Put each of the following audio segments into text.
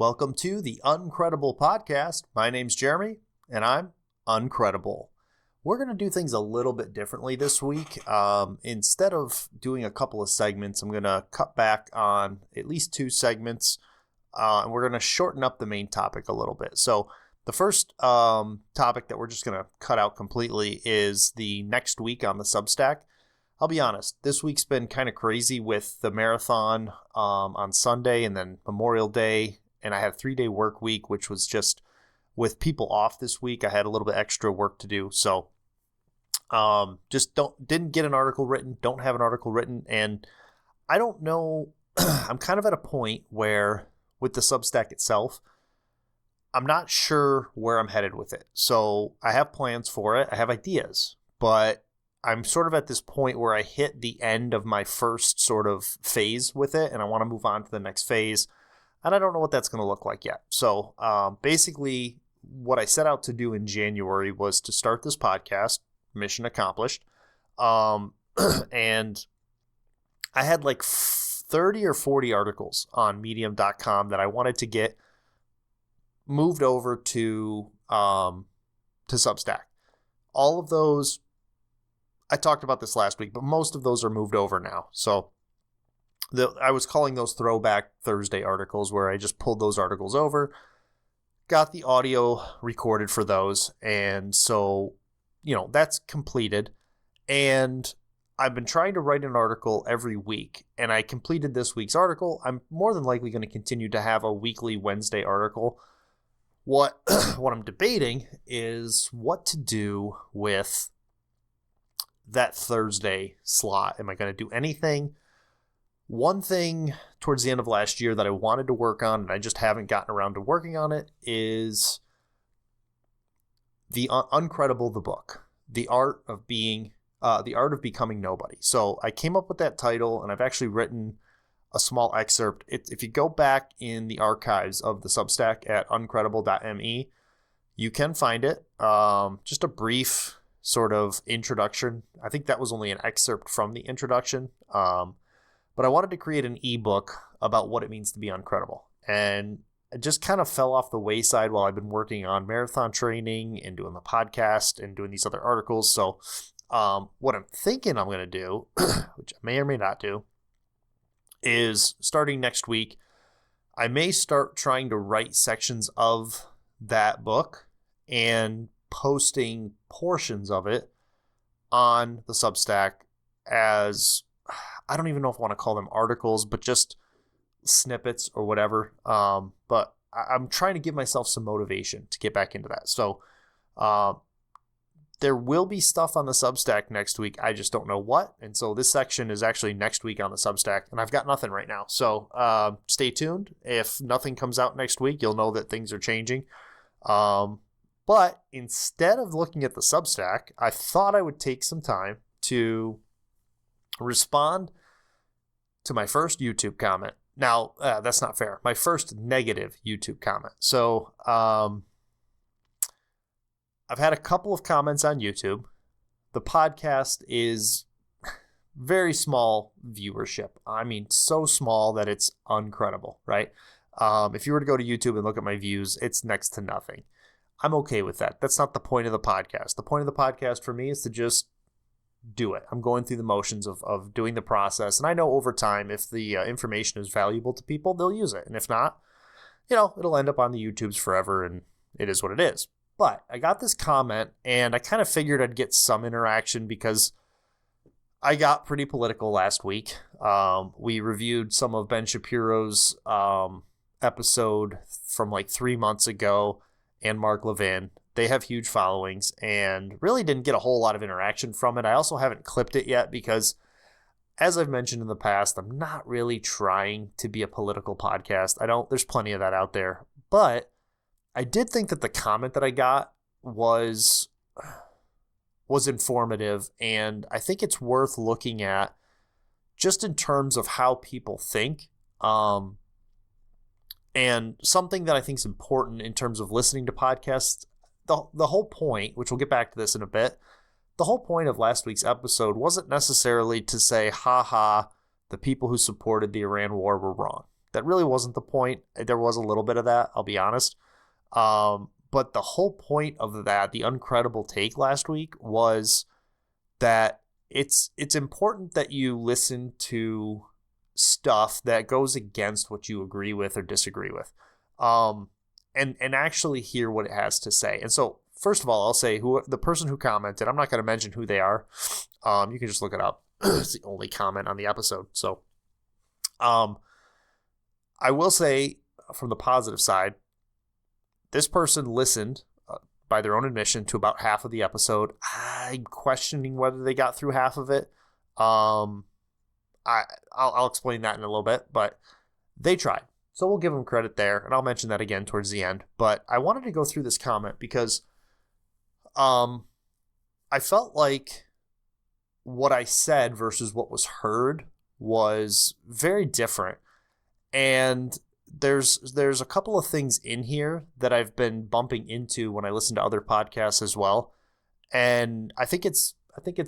Welcome to the Uncredible Podcast. My name's Jeremy, and I'm Uncredible. We're going to do things a little bit differently this week. Instead of doing a couple of segments, I'm going to cut back on at least 2 segments, and we're going to shorten up the main topic a little bit. So the first topic that we're just going to cut out completely is the next week on the Substack. I'll be honest, this week's been kind of crazy with the marathon on Sunday and then Memorial Day. And I had a 3-day work week, which was just with people off this week. I had a little bit extra work to do. So didn't get an article written, don't have an article written. And I don't know, I'm kind of at a point where with the Substack itself, I'm not sure where I'm headed with it. So I have plans for it. I have ideas, but I'm sort of at this point where I hit the end of my first sort of phase with it, and I want to move on to the next phase. And I don't know what that's going to look like yet. So basically, what I set out to do in January was to start this podcast, mission accomplished. And I had like 30 or 40 articles on medium.com that I wanted to get moved over to Substack. All of those, I talked about this last week, but most of those are moved over now. So I was calling those Throwback Thursday articles, where I just pulled those articles over, got the audio recorded for those. And so, that's completed. And I've been trying to write an article every week, and I completed this week's article. I'm more than likely going to continue to have a weekly Wednesday article. What I'm debating is what to do with that Thursday slot. Am I going to do anything? One thing towards the end of last year that I wanted to work on, and I just haven't gotten around to working on it, is the Uncredible, the book, the art of becoming nobody. So I came up with that title, and I've actually written a small excerpt. If you go back in the archives of the Substack at uncredible.me, you can find it. Just a brief sort of introduction. I think that was only an excerpt from the introduction. But I wanted to create an ebook about what it means to be uncredible. And it just kind of fell off the wayside while I've been working on marathon training and doing the podcast and doing these other articles. So what I'm thinking I'm going to do, which I may or may not do, is starting next week, I may start trying to write sections of that book and posting portions of it on the Substack as, I don't even know if I want to call them articles, but just snippets or whatever. But I'm trying to give myself some motivation to get back into that. So there will be stuff on the Substack next week. I just don't know what. And so this section is actually next week on the Substack, and I've got nothing right now. So stay tuned. If nothing comes out next week, you'll know that things are changing. But instead of looking at the Substack, I thought I would take some time to respond to my first YouTube comment. Now, that's not fair. My first negative YouTube comment. So I've had a couple of comments on YouTube. The podcast is very small viewership. I mean, so small that it's uncredible, right? If you were to go to YouTube and look at my views, it's next to nothing. I'm okay with that. That's not the point of the podcast. The point of the podcast for me is to just do it. I'm going through the motions of doing the process. And I know over time, if the information is valuable to people, they'll use it. And if not, it'll end up on the YouTubes forever, and it is what it is. But I got this comment, and I kind of figured I'd get some interaction because I got pretty political last week. We reviewed some of Ben Shapiro's episode from like 3 months ago, and Mark Levin. They have huge followings and really didn't get a whole lot of interaction from it. I also haven't clipped it yet because, as I've mentioned in the past, I'm not really trying to be a political podcast. There's plenty of that out there. But I did think that the comment that I got was informative, and I think it's worth looking at just in terms of how people think. And something that I think is important in terms of listening to podcasts, the whole point, which we'll get back to this in a bit, the whole point of last week's episode wasn't necessarily to say, ha, the people who supported the Iran war were wrong. That really wasn't the point. There was a little bit of that, I'll be honest. But the whole point of that, the Uncredible take last week, was that it's important that you listen to stuff that goes against what you agree with or disagree with, and actually hear what it has to say. And so, first of all, I'll say the person who commented, I'm not going to mention who they are. You can just look it up. It's the only comment on the episode. So, I will say, from the positive side, this person listened, by their own admission, to about half of the episode. I'm questioning whether they got through half of it. I'll explain that in a little bit, but they tried. So we'll give them credit there, and I'll mention that again towards the end. But I wanted to go through this comment because I felt like what I said versus what was heard was very different. And there's a couple of things in here that I've been bumping into when I listen to other podcasts as well. And I think it's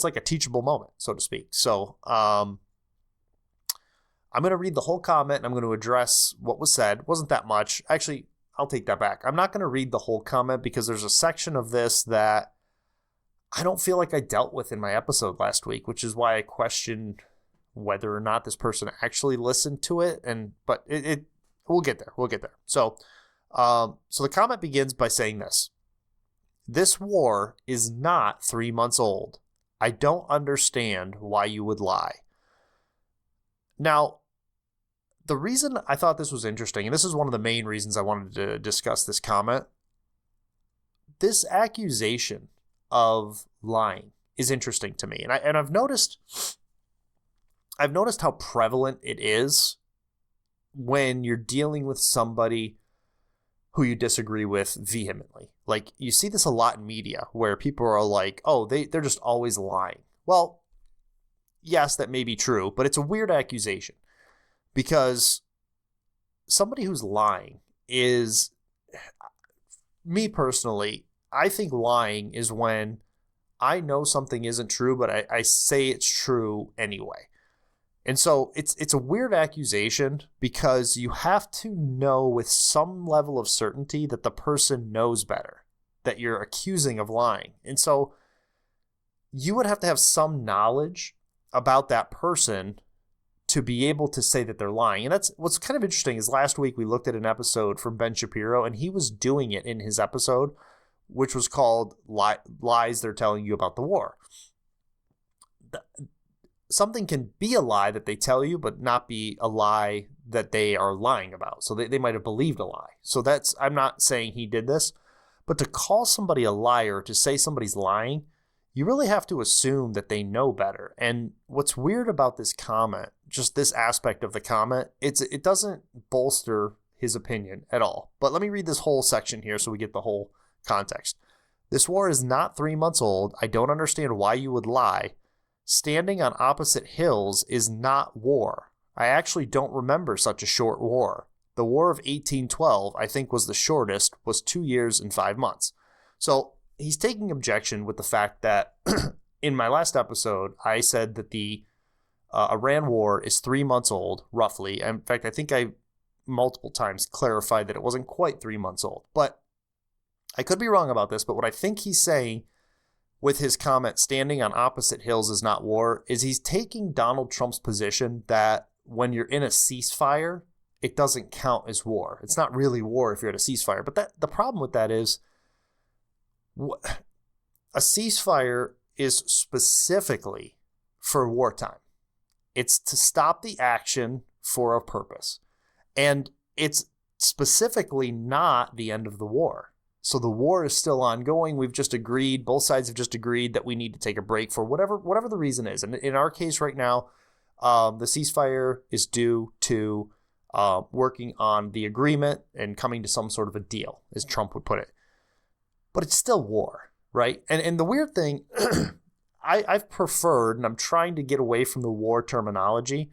like a teachable moment, so to speak. So I'm going to read the whole comment and I'm going to address what was said. It wasn't that much. Actually, I'll take that back. I'm not going to read the whole comment because there's a section of this that I don't feel like I dealt with in my episode last week, which is why I questioned whether or not this person actually listened to it. But we'll get there. We'll get there. So the comment begins by saying this. This war is not 3 months old. I don't understand why you would lie. Now, the reason I thought this was interesting, and this is one of the main reasons I wanted to discuss this comment, this accusation of lying is interesting to me. And I've noticed how prevalent it is when you're dealing with somebody who you disagree with vehemently. Like, you see this a lot in media where people are like, oh, they're just always lying. Well, yes, that may be true, but it's a weird accusation because somebody who's lying is, me personally, I think lying is when I know something isn't true, but I say it's true anyway. And so it's a weird accusation because you have to know with some level of certainty that the person knows better, that you're accusing of lying. And so you would have to have some knowledge about that person to be able to say that they're lying. And that's what's kind of interesting is last week we looked at an episode from Ben Shapiro, and he was doing it in his episode, which was called Lies They're Telling You About the War. Something can be a lie that they tell you, but not be a lie that they are lying about. So they might have believed a lie. So I'm not saying he did this, but to call somebody a liar, to say somebody's lying, you really have to assume that they know better. And what's weird about this comment, just this aspect of the comment, it doesn't bolster his opinion at all. But let me read this whole section here so we get the whole context. This war is not 3 months old. I don't understand why you would lie. Standing on opposite hills is not war. I actually don't remember such a short war. The War of 1812, I think, was the shortest, was 2 years and 5 months. So he's taking objection with the fact that in my last episode, I said that the Iran war is 3 months old, roughly. In fact, I think I multiple times clarified that it wasn't quite 3 months old. But I could be wrong about this, but what I think he's saying with his comment, standing on opposite hills is not war, is he's taking Donald Trump's position that when you're in a ceasefire, it doesn't count as war. It's not really war if you're at a ceasefire. But the problem with that is a ceasefire is specifically for wartime. It's to stop the action for a purpose. And it's specifically not the end of the war. So the war is still ongoing. We've just agreed, both sides have just agreed that we need to take a break for whatever the reason is. And in our case right now, the ceasefire is due to working on the agreement and coming to some sort of a deal, as Trump would put it. But it's still war, right? And the weird thing, I've preferred, and I'm trying to get away from the war terminology,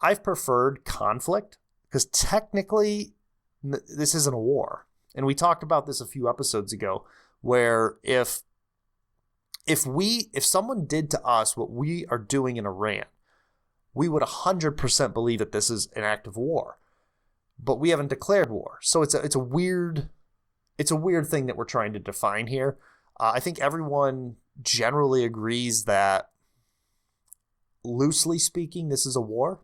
I've preferred conflict, because technically this isn't a war. And we talked about this a few episodes ago, where if someone did to us what we are doing in Iran, we would 100% believe that this is an act of war. but we haven't declared war. So it's a weird thing that we're trying to define here. I think everyone generally agrees that, loosely speaking, this is a war,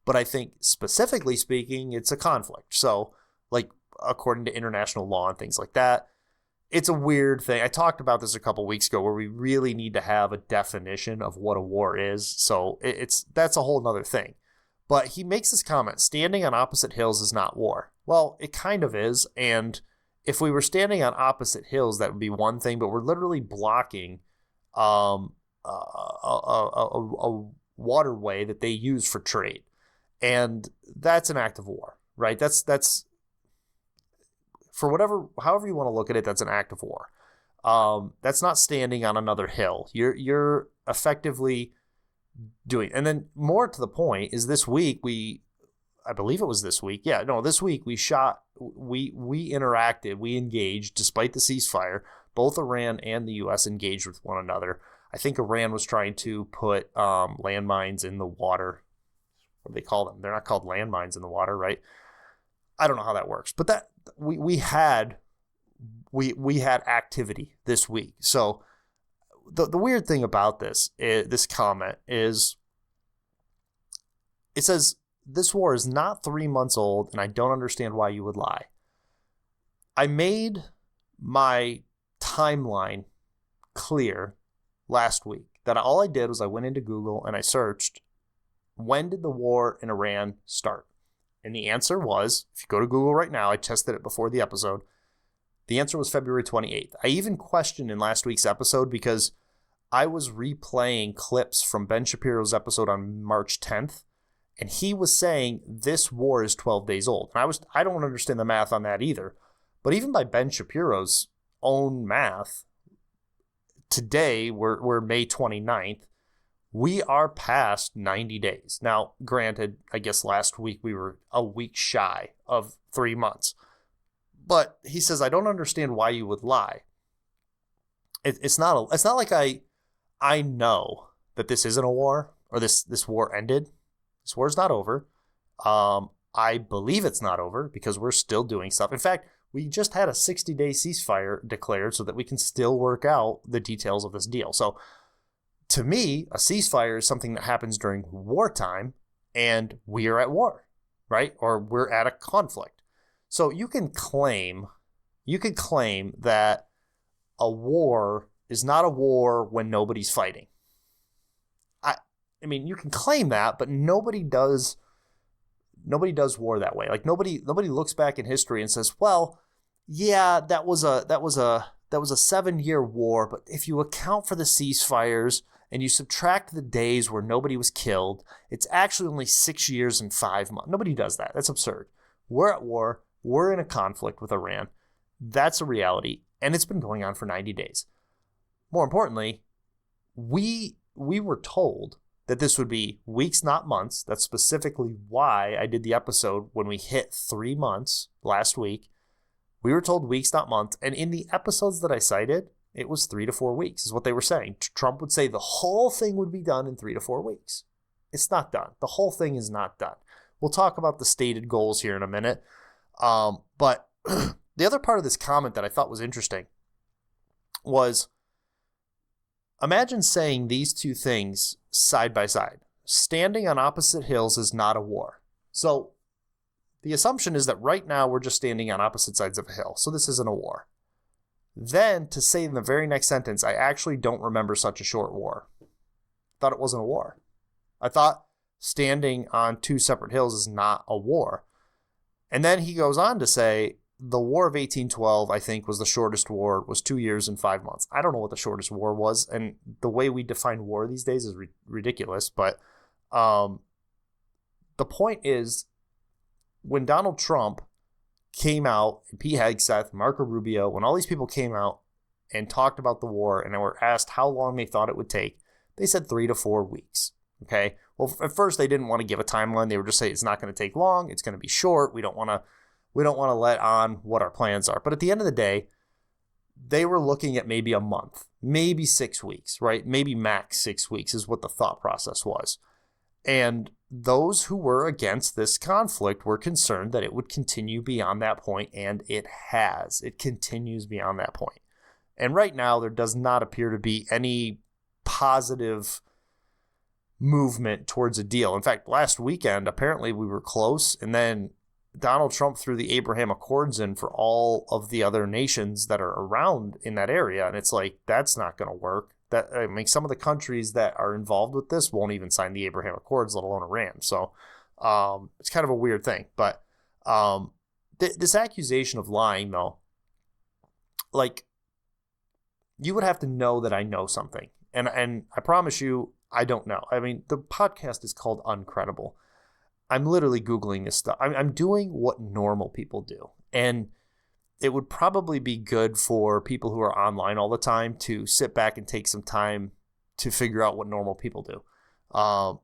but I think specifically speaking, it's a conflict. So, like, according to international law and things like that, it's a weird thing. I talked about this a couple weeks ago, where we really need to have a definition of what a war is. So that's a whole nother thing. But he makes this comment: standing on opposite hills is not war. Well, it kind of is. And if we were standing on opposite hills, that would be one thing. But we're literally blocking a waterway that they use for trade, and that's an act of war, right? That's for however you want to look at it, that's an act of war. That's not standing on another hill. You're effectively doing. And then more to the point is, this week I believe it was this week. Yeah, no, this week we interacted, we engaged despite the ceasefire. Both Iran and the U.S. engaged with one another. I think Iran was trying to put landmines in the water. What do they call them? They're not called landmines in the water, right? I don't know how that works, but that we had activity this week. So the weird thing about this comment is, it says, this war is not 3 months old, and I don't understand why you would lie. I made my timeline clear last week that all I did was I went into Google and I searched, when did the war in Iran start? And the answer was, if you go to Google right now, I tested it before the episode, the answer was February 28th. I even questioned in last week's episode, because I was replaying clips from Ben Shapiro's episode on March 10th, and he was saying this war is 12 days old. And I don't understand the math on that either. But even by Ben Shapiro's own math, today we're May 29th. We are past 90 days. Now, granted, I guess last week we were a week shy of 3 months. But he says, I don't understand why you would lie. It's not like I know that this isn't a war, or this war ended. This war's not over. I believe it's not over, because we're still doing stuff. In fact, we just had a 60-day ceasefire declared so that we can still work out the details of this deal. So to me, a ceasefire is something that happens during wartime, and we are at war, right? Or we're at a conflict. So you can claim that a war is not a war when nobody's fighting. I mean, you can claim that, but nobody does war that way. Like nobody looks back in history and says, well, yeah, that was a 7-year war, but if you account for the ceasefires and you subtract the days where nobody was killed, it's actually only 6 years and 5 months. Nobody does that. That's absurd. We're at war. We're in a conflict with Iran. That's a reality, and it's been going on for 90 days. More importantly, we were told that this would be weeks, not months. That's specifically why I did the episode when we hit 3 months last week. We were told weeks, not months. And in the episodes that I cited, it was 3 to 4 weeks is what they were saying. Trump would say the whole thing would be done in 3 to 4 weeks. It's not done. The whole thing is not done. We'll talk about the stated goals here in a minute. But the other part of this comment that I thought was interesting was, imagine saying these two things side by side. Standing on opposite hills is not a war. So the assumption is that right now we're just standing on opposite sides of a hill. So this isn't a war. Then to say in the very next sentence, I actually don't remember such a short war. Thought it wasn't a war. I thought standing on two separate hills is not a war. And then he goes on to say, the War of 1812, I think, was the shortest war, was 2 years and 5 months. I don't know what the shortest war was, and the way we define war these days is ridiculous, but the point is, when Donald Trump came out, and Pete Hegseth, Marco Rubio, when all these people came out and talked about the war and were asked how long they thought it would take, they said 3 to 4 weeks. Okay. Well, at first they didn't want to give a timeline. They were just saying it's not going to take long. It's going to be short. We don't want to let on what our plans are. But at the end of the day, they were looking at maybe a month, maybe 6 weeks, right? Maybe max 6 weeks is what the thought process was. And those who were against this conflict were concerned that it would continue beyond that point, and it has. It continues beyond that point. And right now, there does not appear to be any positive movement towards a deal. In fact, last weekend, apparently we were close, and then Donald Trump threw the Abraham Accords in for all of the other nations that are around in that area, and it's like, that's not going to work. Some of the countries that are involved with this won't even sign the Abraham Accords, let alone Iran. So it's kind of a weird thing. But this accusation of lying, though, like, you would have to know that I know something. And I promise you, I don't know. I mean, the podcast is called Uncredible. I'm literally Googling this stuff. I'm doing what normal people do. And it would probably be good for people who are online all the time to sit back and take some time to figure out what normal people do.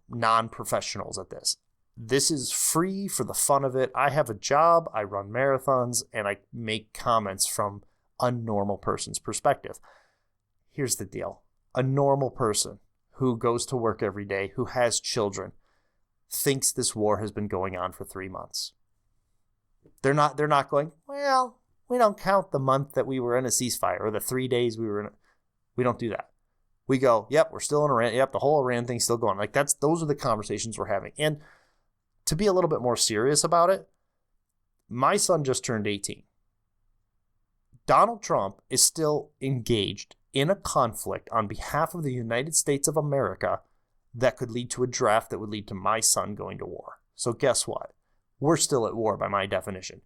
Non-professionals at this. This is free for the fun of it. I have a job. I run marathons, and I make comments from a normal person's perspective. Here's the deal. A normal person who goes to work every day, who has children, thinks this war has been going on for 3 months. They're not going, well, we don't count the month that we were in a ceasefire or the 3 days we were in. We don't do that. We go, yep, we're still in Iran. Yep, the whole Iran thing's still going. Like, those are the conversations we're having. And to be a little bit more serious about it, my son just turned 18. Donald Trump is still engaged in a conflict on behalf of the United States of America that could lead to a draft that would lead to my son going to war. So guess what? We're still at war by my definition.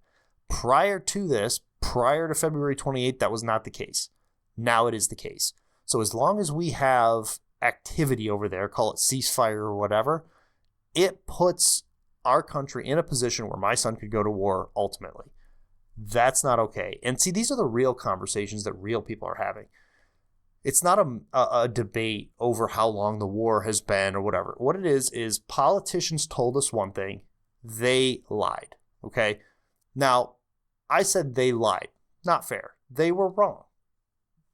Prior to this, prior to February 28th, that was not the case. Now it is the case. So as long as we have activity over there, call it ceasefire or whatever, it puts our country in a position where my son could go to war ultimately. That's not okay. And see, these are the real conversations that real people are having. It's not a debate over how long the war has been or whatever. What it is politicians told us one thing. They lied. Okay? Now, I said they lied. Not fair. They were wrong.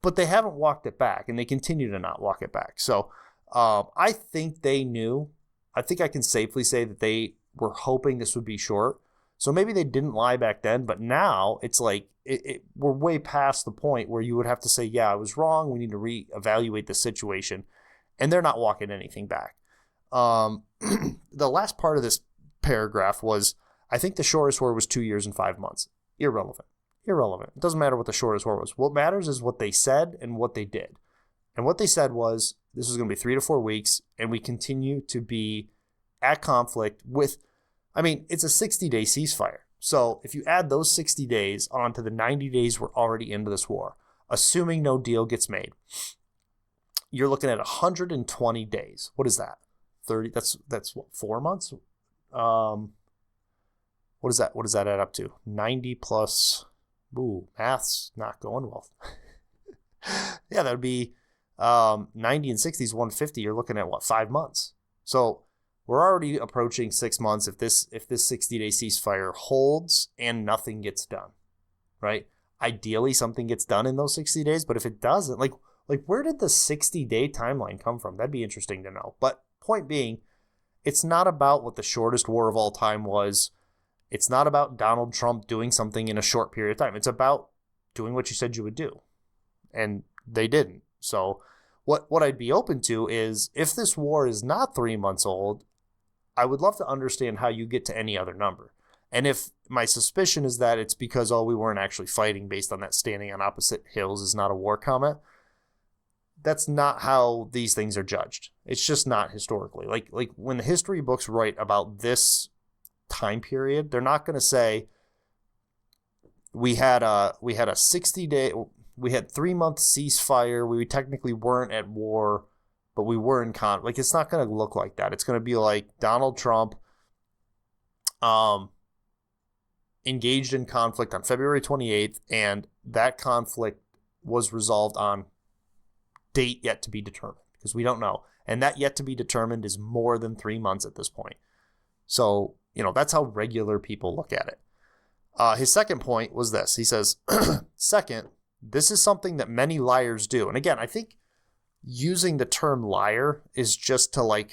But they haven't walked it back, and they continue to not walk it back. So I think they knew. I think I can safely say that they were hoping this would be short. So maybe they didn't lie back then, but now it's like we're way past the point where you would have to say, yeah, I was wrong. We need to reevaluate the situation. And they're not walking anything back. The last part of this paragraph was, I think the shortest war was 2 years and 5 months. Irrelevant. It doesn't matter what the shortest war was. What matters is what they said and what they did. And what they said was, this was going to be 3 to 4 weeks, and we continue to be at conflict with, it's a 60-day ceasefire. So if you add those 60 days onto the 90 days we're already into this war, assuming no deal gets made, you're looking at 120 days. What is that? 30? That's what, 4 months? What is that? What does that add up to? 90 plus, math's not going well. Yeah, that would be 90 and 60 is 150. You're looking at 5 months. So we're already approaching 6 months if this 60-day ceasefire holds and nothing gets done, right? Ideally, something gets done in those 60 days, but if it doesn't, like where did the 60-day timeline come from? That'd be interesting to know. But point being, it's not about what the shortest war of all time was. It's not about Donald Trump doing something in a short period of time. It's about doing what you said you would do, and they didn't. So what I'd be open to is, if this war is not 3 months old, I would love to understand how you get to any other number. And if my suspicion is that it's because, we weren't actually fighting based on that standing on opposite hills is not a war comment, that's not how these things are judged. It's just not historically. Like when the history books write about this time period, they're not going to say we had a 60-day, we had 3 month ceasefire. We technically weren't at war, but we were in conflict. Like, it's not going to look like that. It's going to be like Donald Trump engaged in conflict on February 28th, and that conflict was resolved on date yet to be determined, because we don't know. And that yet to be determined is more than 3 months at this point. So, that's how regular people look at it. His second point was this. He says, second, this is something that many liars do. And again, I think using the term liar is just to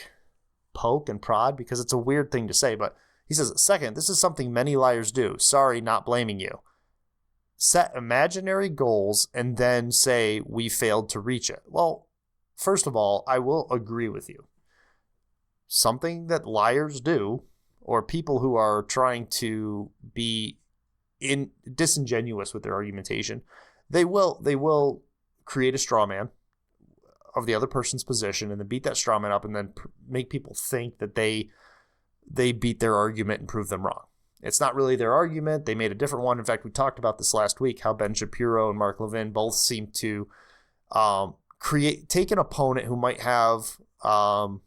poke and prod because it's a weird thing to say. But he says, second, this is something many liars do. Sorry, not blaming you. Set imaginary goals and then say we failed to reach it. Well, first of all, I will agree with you. Something that liars do, or people who are trying to be disingenuous with their argumentation, they will create a straw man of the other person's position and then beat that straw man up and then make people think that they beat their argument and prove them wrong. It's not really their argument. They made a different one. In fact, we talked about this last week, how Ben Shapiro and Mark Levin both seem to take an opponent who might have, well,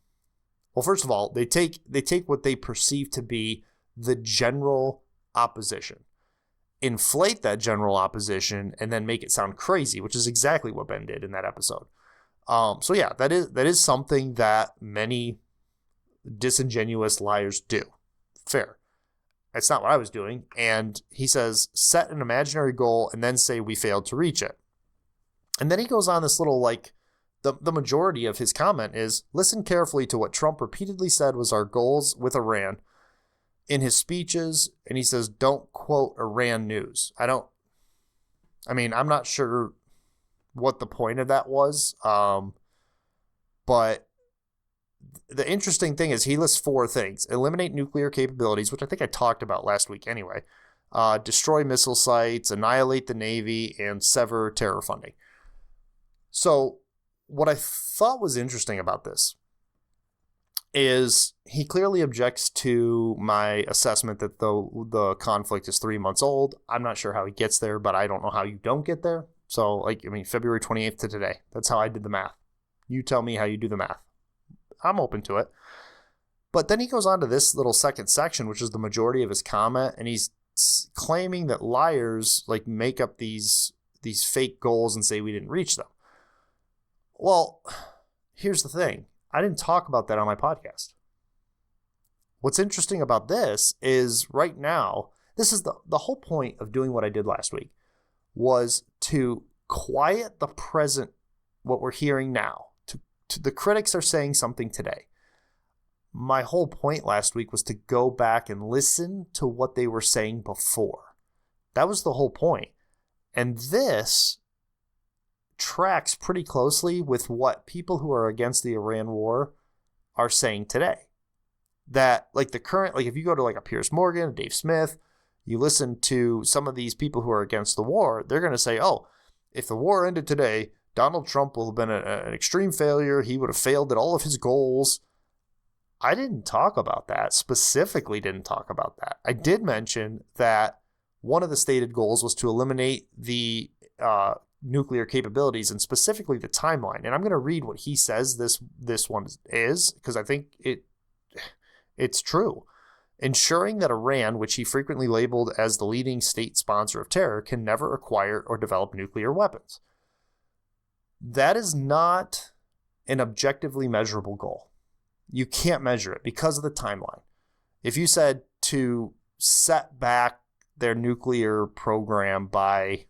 first of all, they take what they perceive to be the general opposition, inflate that general opposition, and then make it sound crazy, which is exactly what Ben did in that episode. So yeah, that is something that many disingenuous liars do. Fair. That's not what I was doing. And he says, set an imaginary goal and then say we failed to reach it. And then he goes on this little, like, the majority of his comment is, listen carefully to what Trump repeatedly said was our goals with Iran in his speeches. And he says, don't quote Iran news. I'm not sure what the point of that was. But the interesting thing is he lists 4 things: eliminate nuclear capabilities, which I think I talked about last week anyway, destroy missile sites, annihilate the Navy, and sever terror funding. So what I thought was interesting about this is he clearly objects to my assessment that the conflict is 3 months old. I'm not sure how he gets there, but I don't know how you don't get there. So, February 28th to today. That's how I did the math. You tell me how you do the math. I'm open to it. But then he goes on to this little second section, which is the majority of his comment, and he's claiming that liars make up these fake goals and say we didn't reach them. Well, here's the thing. I didn't talk about that on my podcast. What's interesting about this is right now, this is the whole point of doing what I did last week, was to quiet the present, what we're hearing now. The critics are saying something today. My whole point last week was to go back and listen to what they were saying before. That was the whole point. And this tracks pretty closely with what people who are against the Iran war are saying today. That the current, if you go to a Piers Morgan, a Dave Smith, you listen to some of these people who are against the war, they're going to say, oh, if the war ended today, Donald Trump will have been an extreme failure. He would have failed at all of his goals. I didn't talk about that, specifically didn't talk about that. I did mention that one of the stated goals was to eliminate the nuclear capabilities and specifically the timeline. And I'm going to read what he says this one is, because I think it's true. Ensuring that Iran, which he frequently labeled as the leading state sponsor of terror, can never acquire or develop nuclear weapons. That is not an objectively measurable goal. You can't measure it because of the timeline. If you said to set back their nuclear program by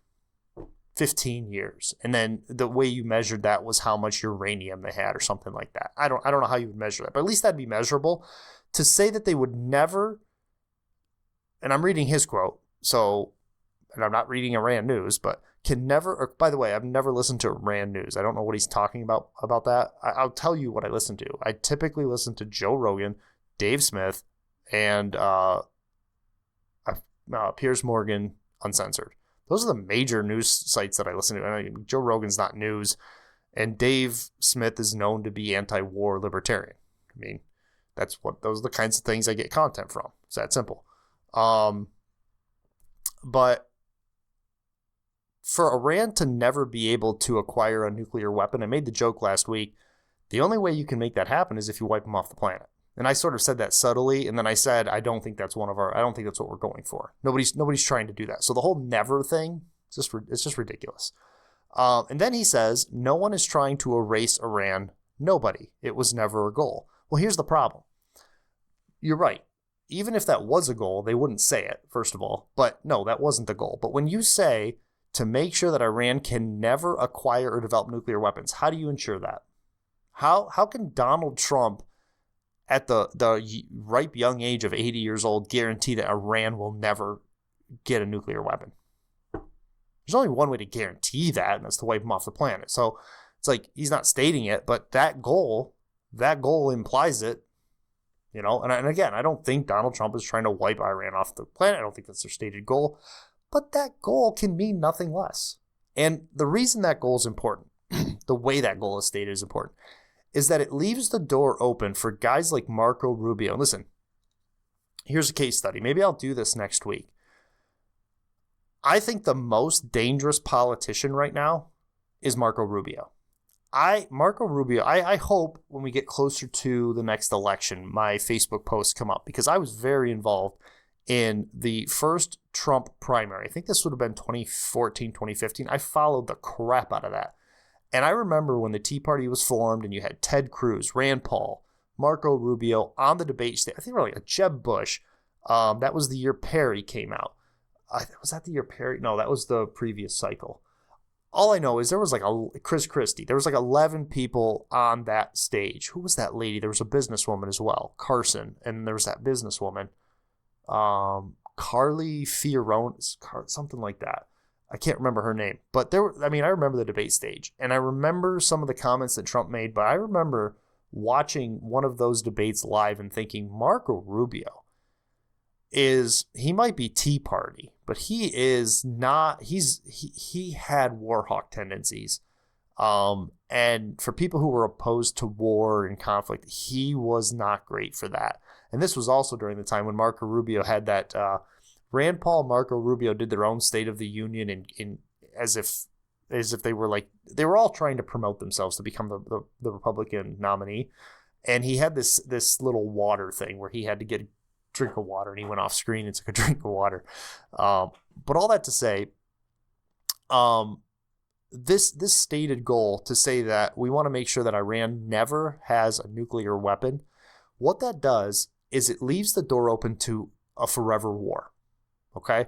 15 years, and then the way you measured that was how much uranium they had or something like that. I don't know how you would measure that, but at least that'd be measurable. To say that they would never, and I'm reading his quote, and I'm not reading Iran news, but can never, by the way, I've never listened to Iran news. I don't know what he's talking about that. I'll tell you what I listen to. I typically listen to Joe Rogan, Dave Smith, and Piers Morgan Uncensored. Those are the major news sites that I listen to. Joe Rogan's not news, and Dave Smith is known to be anti-war libertarian. Those are the kinds of things I get content from. It's that simple. But for Iran to never be able to acquire a nuclear weapon, I made the joke last week, the only way you can make that happen is if you wipe them off the planet. And I sort of said that subtly, and then I said, I don't think that's what we're going for. Nobody's trying to do that. So the whole never thing, it's just ridiculous. And then he says, no one is trying to erase Iran. Nobody. It was never a goal. Well, here's the problem. You're right. Even if that was a goal, they wouldn't say it, first of all. But no, that wasn't the goal. But when you say to make sure that Iran can never acquire or develop nuclear weapons, how do you ensure that? How can Donald Trump at the ripe young age of 80 years old, guarantee that Iran will never get a nuclear weapon. There's only one way to guarantee that, and that's to wipe them off the planet. So it's like he's not stating it, but that goal implies it, And again, I don't think Donald Trump is trying to wipe Iran off the planet. I don't think that's their stated goal. But that goal can mean nothing less. And the reason that goal is important, the way that goal is stated is important, is that it leaves the door open for guys like Marco Rubio. Listen, here's a case study. Maybe I'll do this next week. I think the most dangerous politician right now is Marco Rubio. I hope when we get closer to the next election, my Facebook posts come up, because I was very involved in the first Trump primary. I think this would have been 2014, 2015. I followed the crap out of that. And I remember when the Tea Party was formed and you had Ted Cruz, Rand Paul, Marco Rubio on the debate stage. I think really like Jeb Bush. That was the year Perry came out. Was that the year Perry? No, that was the previous cycle. All I know is there was like Chris Christie. There was like 11 people on that stage. Who was that lady? There was a businesswoman as well, Carson. And there was that businesswoman, Carly Fioron, something like that. I can't remember her name, but I remember the debate stage, and I remember some of the comments that Trump made, but I remember watching one of those debates live and thinking Marco Rubio he might be Tea Party, but he is not, he had war hawk tendencies. And for people who were opposed to war and conflict, he was not great for that. And this was also during the time when Marco Rubio had that, Rand Paul and Marco Rubio did their own State of the Union in as if they were all trying to promote themselves to become the Republican nominee. And he had this little water thing where he had to get a drink of water, and he went off screen and took a drink of water. But all that to say, this stated goal to say that we want to make sure that Iran never has a nuclear weapon, what that does is it leaves the door open to a forever war. Okay?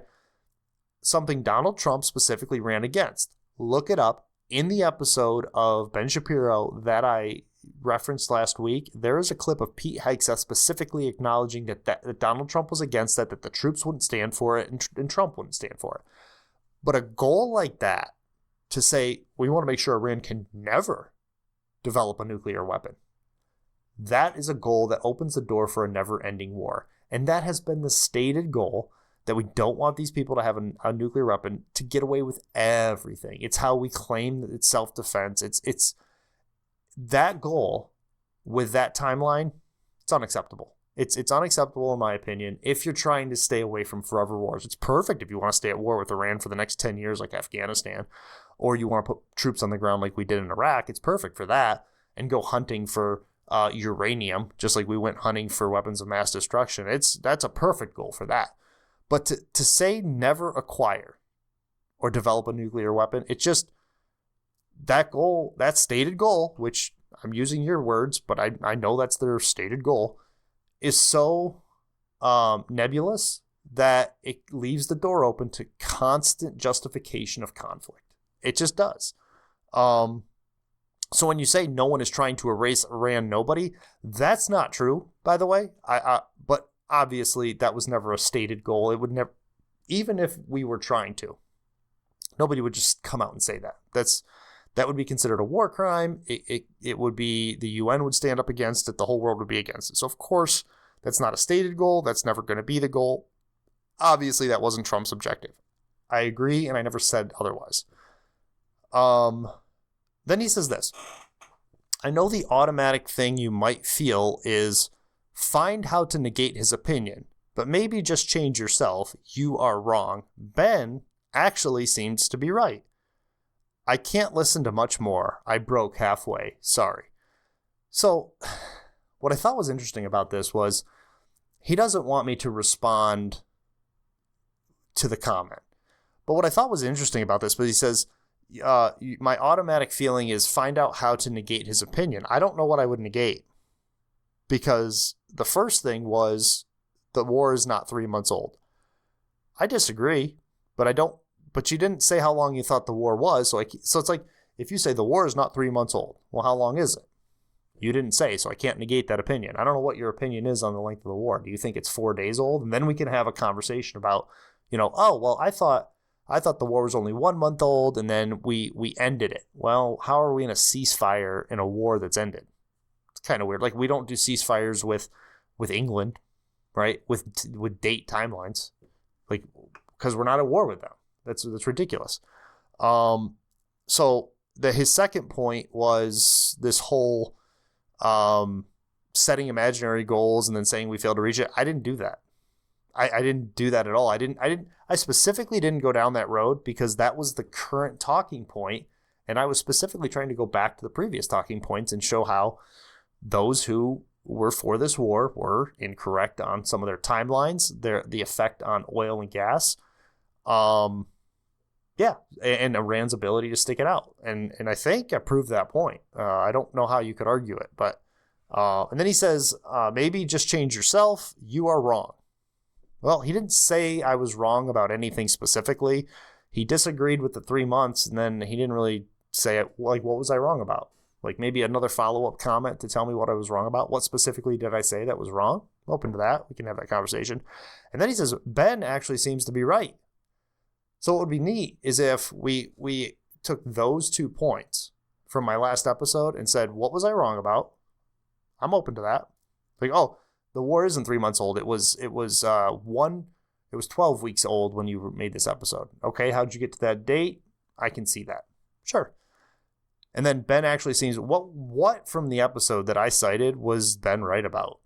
Something Donald Trump specifically ran against. Look it up. In the episode of Ben Shapiro that I referenced last week, there is a clip of Pete Hegseth specifically acknowledging that Donald Trump was against that the troops wouldn't stand for it, and Trump wouldn't stand for it. But a goal like that, to say we want to make sure Iran can never develop a nuclear weapon, that is a goal that opens the door for a never-ending war. And that has been the stated goal, that we don't want these people to have a nuclear weapon to get away with everything. It's how we claim that it's self-defense. It's that goal with that timeline, it's unacceptable. It's unacceptable in my opinion if you're trying to stay away from forever wars. It's perfect if you want to stay at war with Iran for the next 10 years like Afghanistan, or you want to put troops on the ground like we did in Iraq. It's perfect for that, and go hunting for uranium, just like we went hunting for weapons of mass destruction. That's a perfect goal for that. But to say never acquire or develop a nuclear weapon, it's just that goal, that stated goal, which I'm using your words, but I know that's their stated goal, is so nebulous that it leaves the door open to constant justification of conflict. It just does. So when you say no one is trying to erase Iran, nobody, that's not true, by the way. But obviously, that was never a stated goal. It would never, even if we were trying to, nobody would just come out and say that. That would be considered a war crime. It would be, the UN would stand up against it. The whole world would be against it. So of course, that's not a stated goal. That's never going to be the goal. Obviously, that wasn't Trump's objective. I agree, and I never said otherwise. Then he says this: I know the automatic thing you might feel is find how to negate his opinion, but maybe just change yourself. You are wrong. Ben actually seems to be right. I can't listen to much more. I broke halfway. Sorry. So what I thought was interesting about this was he doesn't want me to respond to the comment. But what I thought was interesting about this was he says, my automatic feeling is find out how to negate his opinion. I don't know what I would negate, because the first thing was the war is not 3 months old. I disagree, but you didn't say how long you thought the war was. So it's like, if you say the war is not 3 months old, well, how long is it? You didn't say, so I can't negate that opinion. I don't know what your opinion is on the length of the war. Do you think it's 4 days old? And then we can have a conversation about, oh, well, I thought the war was only 1 month old, and then we ended it. Well, how are we in a ceasefire in a war that's ended? It's kind of weird. Like, we don't do ceasefires with England, right? With date timelines, like, because we're not at war with them. That's ridiculous. So his second point was this whole setting imaginary goals and then saying we failed to reach it. I didn't do that. I didn't do that at all. I specifically didn't go down that road because that was the current talking point, and I was specifically trying to go back to the previous talking points and show how those who were for this war were incorrect on some of their timelines, the effect on oil and gas, and Iran's ability to stick it out. And I think I proved that point. I don't know how you could argue it, but and then he says, maybe just change yourself. You are wrong. Well, he didn't say I was wrong about anything specifically. He disagreed with the 3 months, and then he didn't really say it, like, what was I wrong about? Like, maybe another follow-up comment to tell me what I was wrong about. What specifically did I say that was wrong? I'm open to that. We can have that conversation. And then he says, Ben actually seems to be right. So what would be neat is if we took those 2 points from my last episode and said, what was I wrong about? I'm open to that. Like, oh, the war isn't 3 months old. It was 12 weeks old when you made this episode. Okay, how'd you get to that date? I can see that. Sure. And then Ben actually seems, what from the episode that I cited was Ben right about?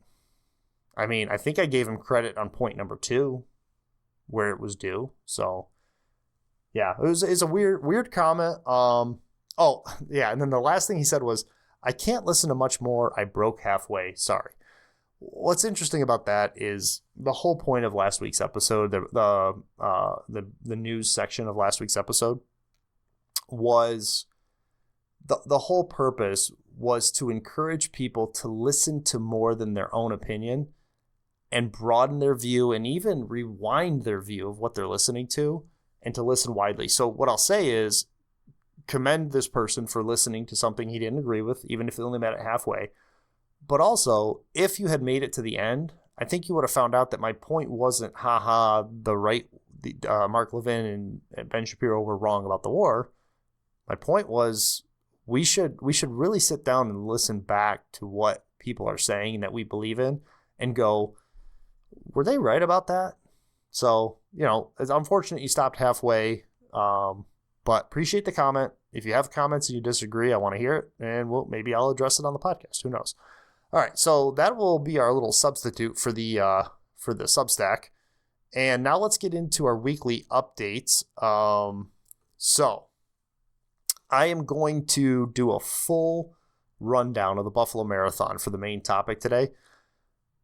I mean, I think I gave him credit on point number 2 where it was due. So yeah, it's a weird comment. And then the last thing he said was, I can't listen to much more. I broke halfway. Sorry. What's interesting about that is the whole point of last week's episode, the news section of last week's episode, was the whole purpose was to encourage people to listen to more than their own opinion and broaden their view and even rewind their view of what they're listening to and to listen widely. So what I'll say is commend this person for listening to something he didn't agree with, even if they only met it halfway. But also, if you had made it to the end, I think you would have found out that my point wasn't, Mark Levin and Ben Shapiro were wrong about the war. My point was, we should really sit down and listen back to what people are saying that we believe in and go, were they right about that? So, it's unfortunate you stopped halfway, but appreciate the comment. If you have comments and you disagree, I want to hear it, and maybe I'll address it on the podcast. Who knows? All right, so that will be our little substitute for the Substack. And now let's get into our weekly updates. So I am going to do a full rundown of the Buffalo Marathon for the main topic today.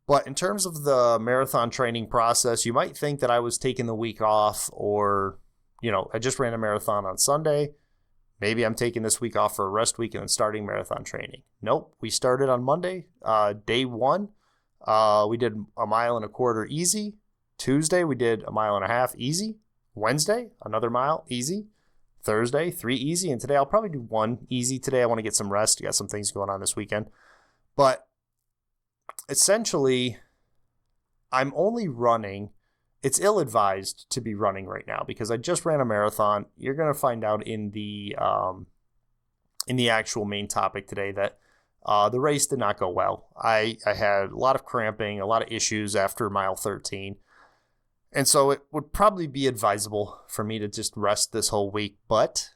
But in terms of the marathon training process, you might think that I was taking the week off, or, I just ran a marathon on Sunday. Maybe I'm taking this week off for a rest week and then starting marathon training. Nope. We started on Monday, day 1. We did 1.25 miles easy. Tuesday, we did 1.5 miles easy. Wednesday, another mile easy. Thursday, 3 easy. And today I'll probably do 1 easy today. I want to get some rest. Got some things going on this weekend. But essentially, I'm only running. It's ill-advised to be running right now because I just ran a marathon. You're going to find out in the actual main topic today that the race did not go well. I had a lot of cramping, a lot of issues after mile 13. And so it would probably be advisable for me to just rest this whole week, but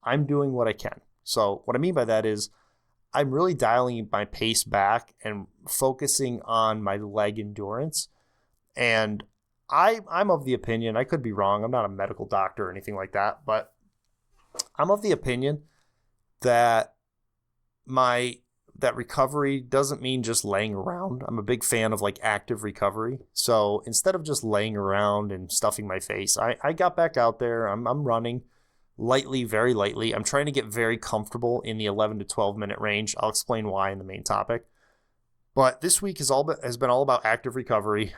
I'm doing what I can. So what I mean by that is I'm really dialing my pace back and focusing on my leg endurance. And I'm of the opinion, I could be wrong, I'm not a medical doctor or anything like that, but I'm of the opinion that that recovery doesn't mean just laying around. I'm a big fan of active recovery. So instead of just laying around and stuffing my face, I got back out there. I'm running lightly, very lightly. I'm trying to get very comfortable in the 11 to 12 minute range. I'll explain why in the main topic. But this week has been all about active recovery.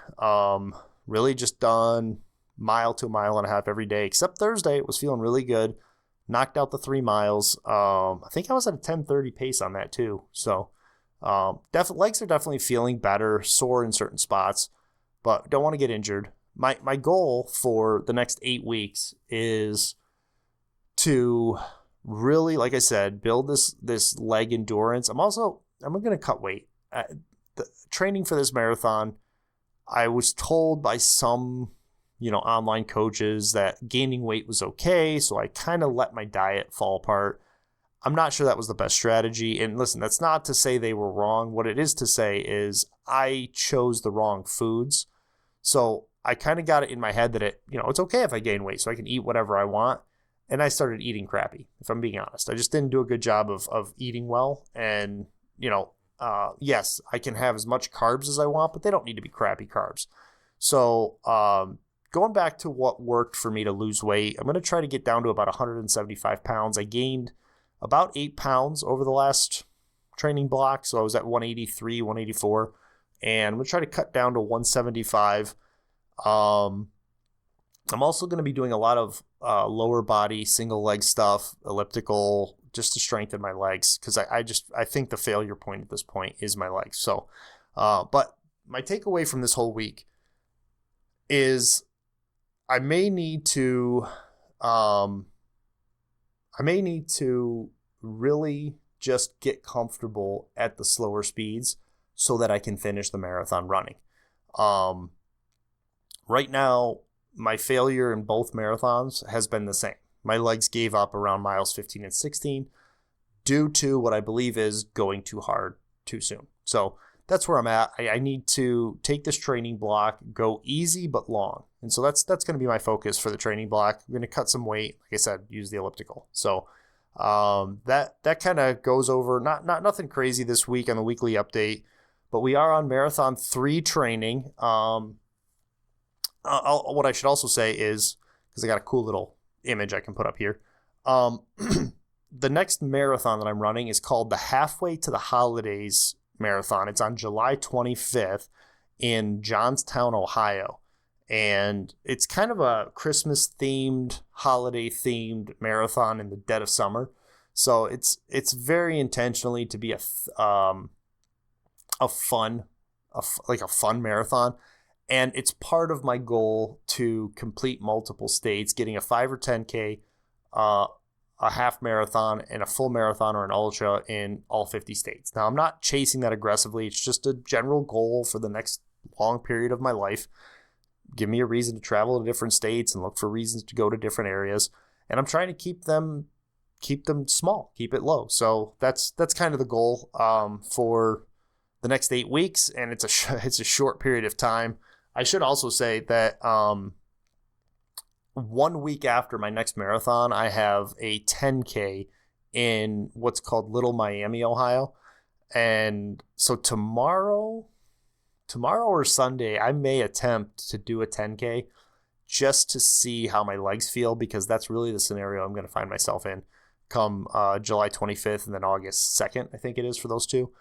Really just done 1 mile to 1.5 miles every day, except Thursday. It was feeling really good. Knocked out the 3 miles. I think I was at a 10:30 pace on that too. So Legs are definitely feeling better, sore in certain spots, but don't want to get injured. My goal for the next 8 weeks is to really, like I said, build this leg endurance. I'm going to cut weight. The training for this marathon, I was told by some, online coaches that gaining weight was okay, so I kind of let my diet fall apart. I'm not sure that was the best strategy. And listen, that's not to say they were wrong. What it is to say is I chose the wrong foods. So I kind of got it in my head that it's okay if I gain weight, so I can eat whatever I want. And I started eating crappy, if I'm being honest. I just didn't do a good job of eating well. And, yes, I can have as much carbs as I want, but they don't need to be crappy carbs. So going back to what worked for me to lose weight, I'm going to try to get down to about 175 pounds. I gained about 8 pounds over the last training block. So I was at 183, 184. And I'm going to try to cut down to 175. I'm also going to be doing a lot of lower body, single leg stuff, elliptical, just to strengthen my legs. Because I think the failure point at this point is my legs. So, but my takeaway from this whole week is I may need to really just get comfortable at the slower speeds so that I can finish the marathon running. Right now, my failure in both marathons has been the same. My legs gave up around miles 15 and 16 due to what I believe is going too hard too soon. So that's where I'm at. I need to take this training block, go easy but long. And so that's going to be my focus for the training block. I'm going to cut some weight. Like I said, use the elliptical. So that kind of goes over, not nothing crazy this week on the weekly update, but we are on marathon 3 training. What I should also say is, because I got a cool little image I can put up here, the next marathon that I'm running is called the Halfway to the Holidays Marathon. It's on July 25th in Johnstown, Ohio. And it's kind of a Christmas-themed, holiday-themed marathon in the dead of summer. So it's very intentionally to be a fun marathon. And it's part of my goal to complete multiple states, getting a 5 or 10K, a half marathon, and a full marathon or an ultra in all 50 states. Now, I'm not chasing that aggressively. It's just a general goal for the next long period of my life. Give me a reason to travel to different states and look for reasons to go to different areas. And I'm trying to keep them small, keep it low. So that's kind of the goal for the next 8 weeks. And it's a short period of time. I should also say that 1 week after my next marathon, I have a 10K in what's called Little Miami, Ohio. And so tomorrow or Sunday, I may attempt to do a 10K just to see how my legs feel, because that's really the scenario I'm going to find myself in come July 25th and then August 2nd, I think it is, for those two.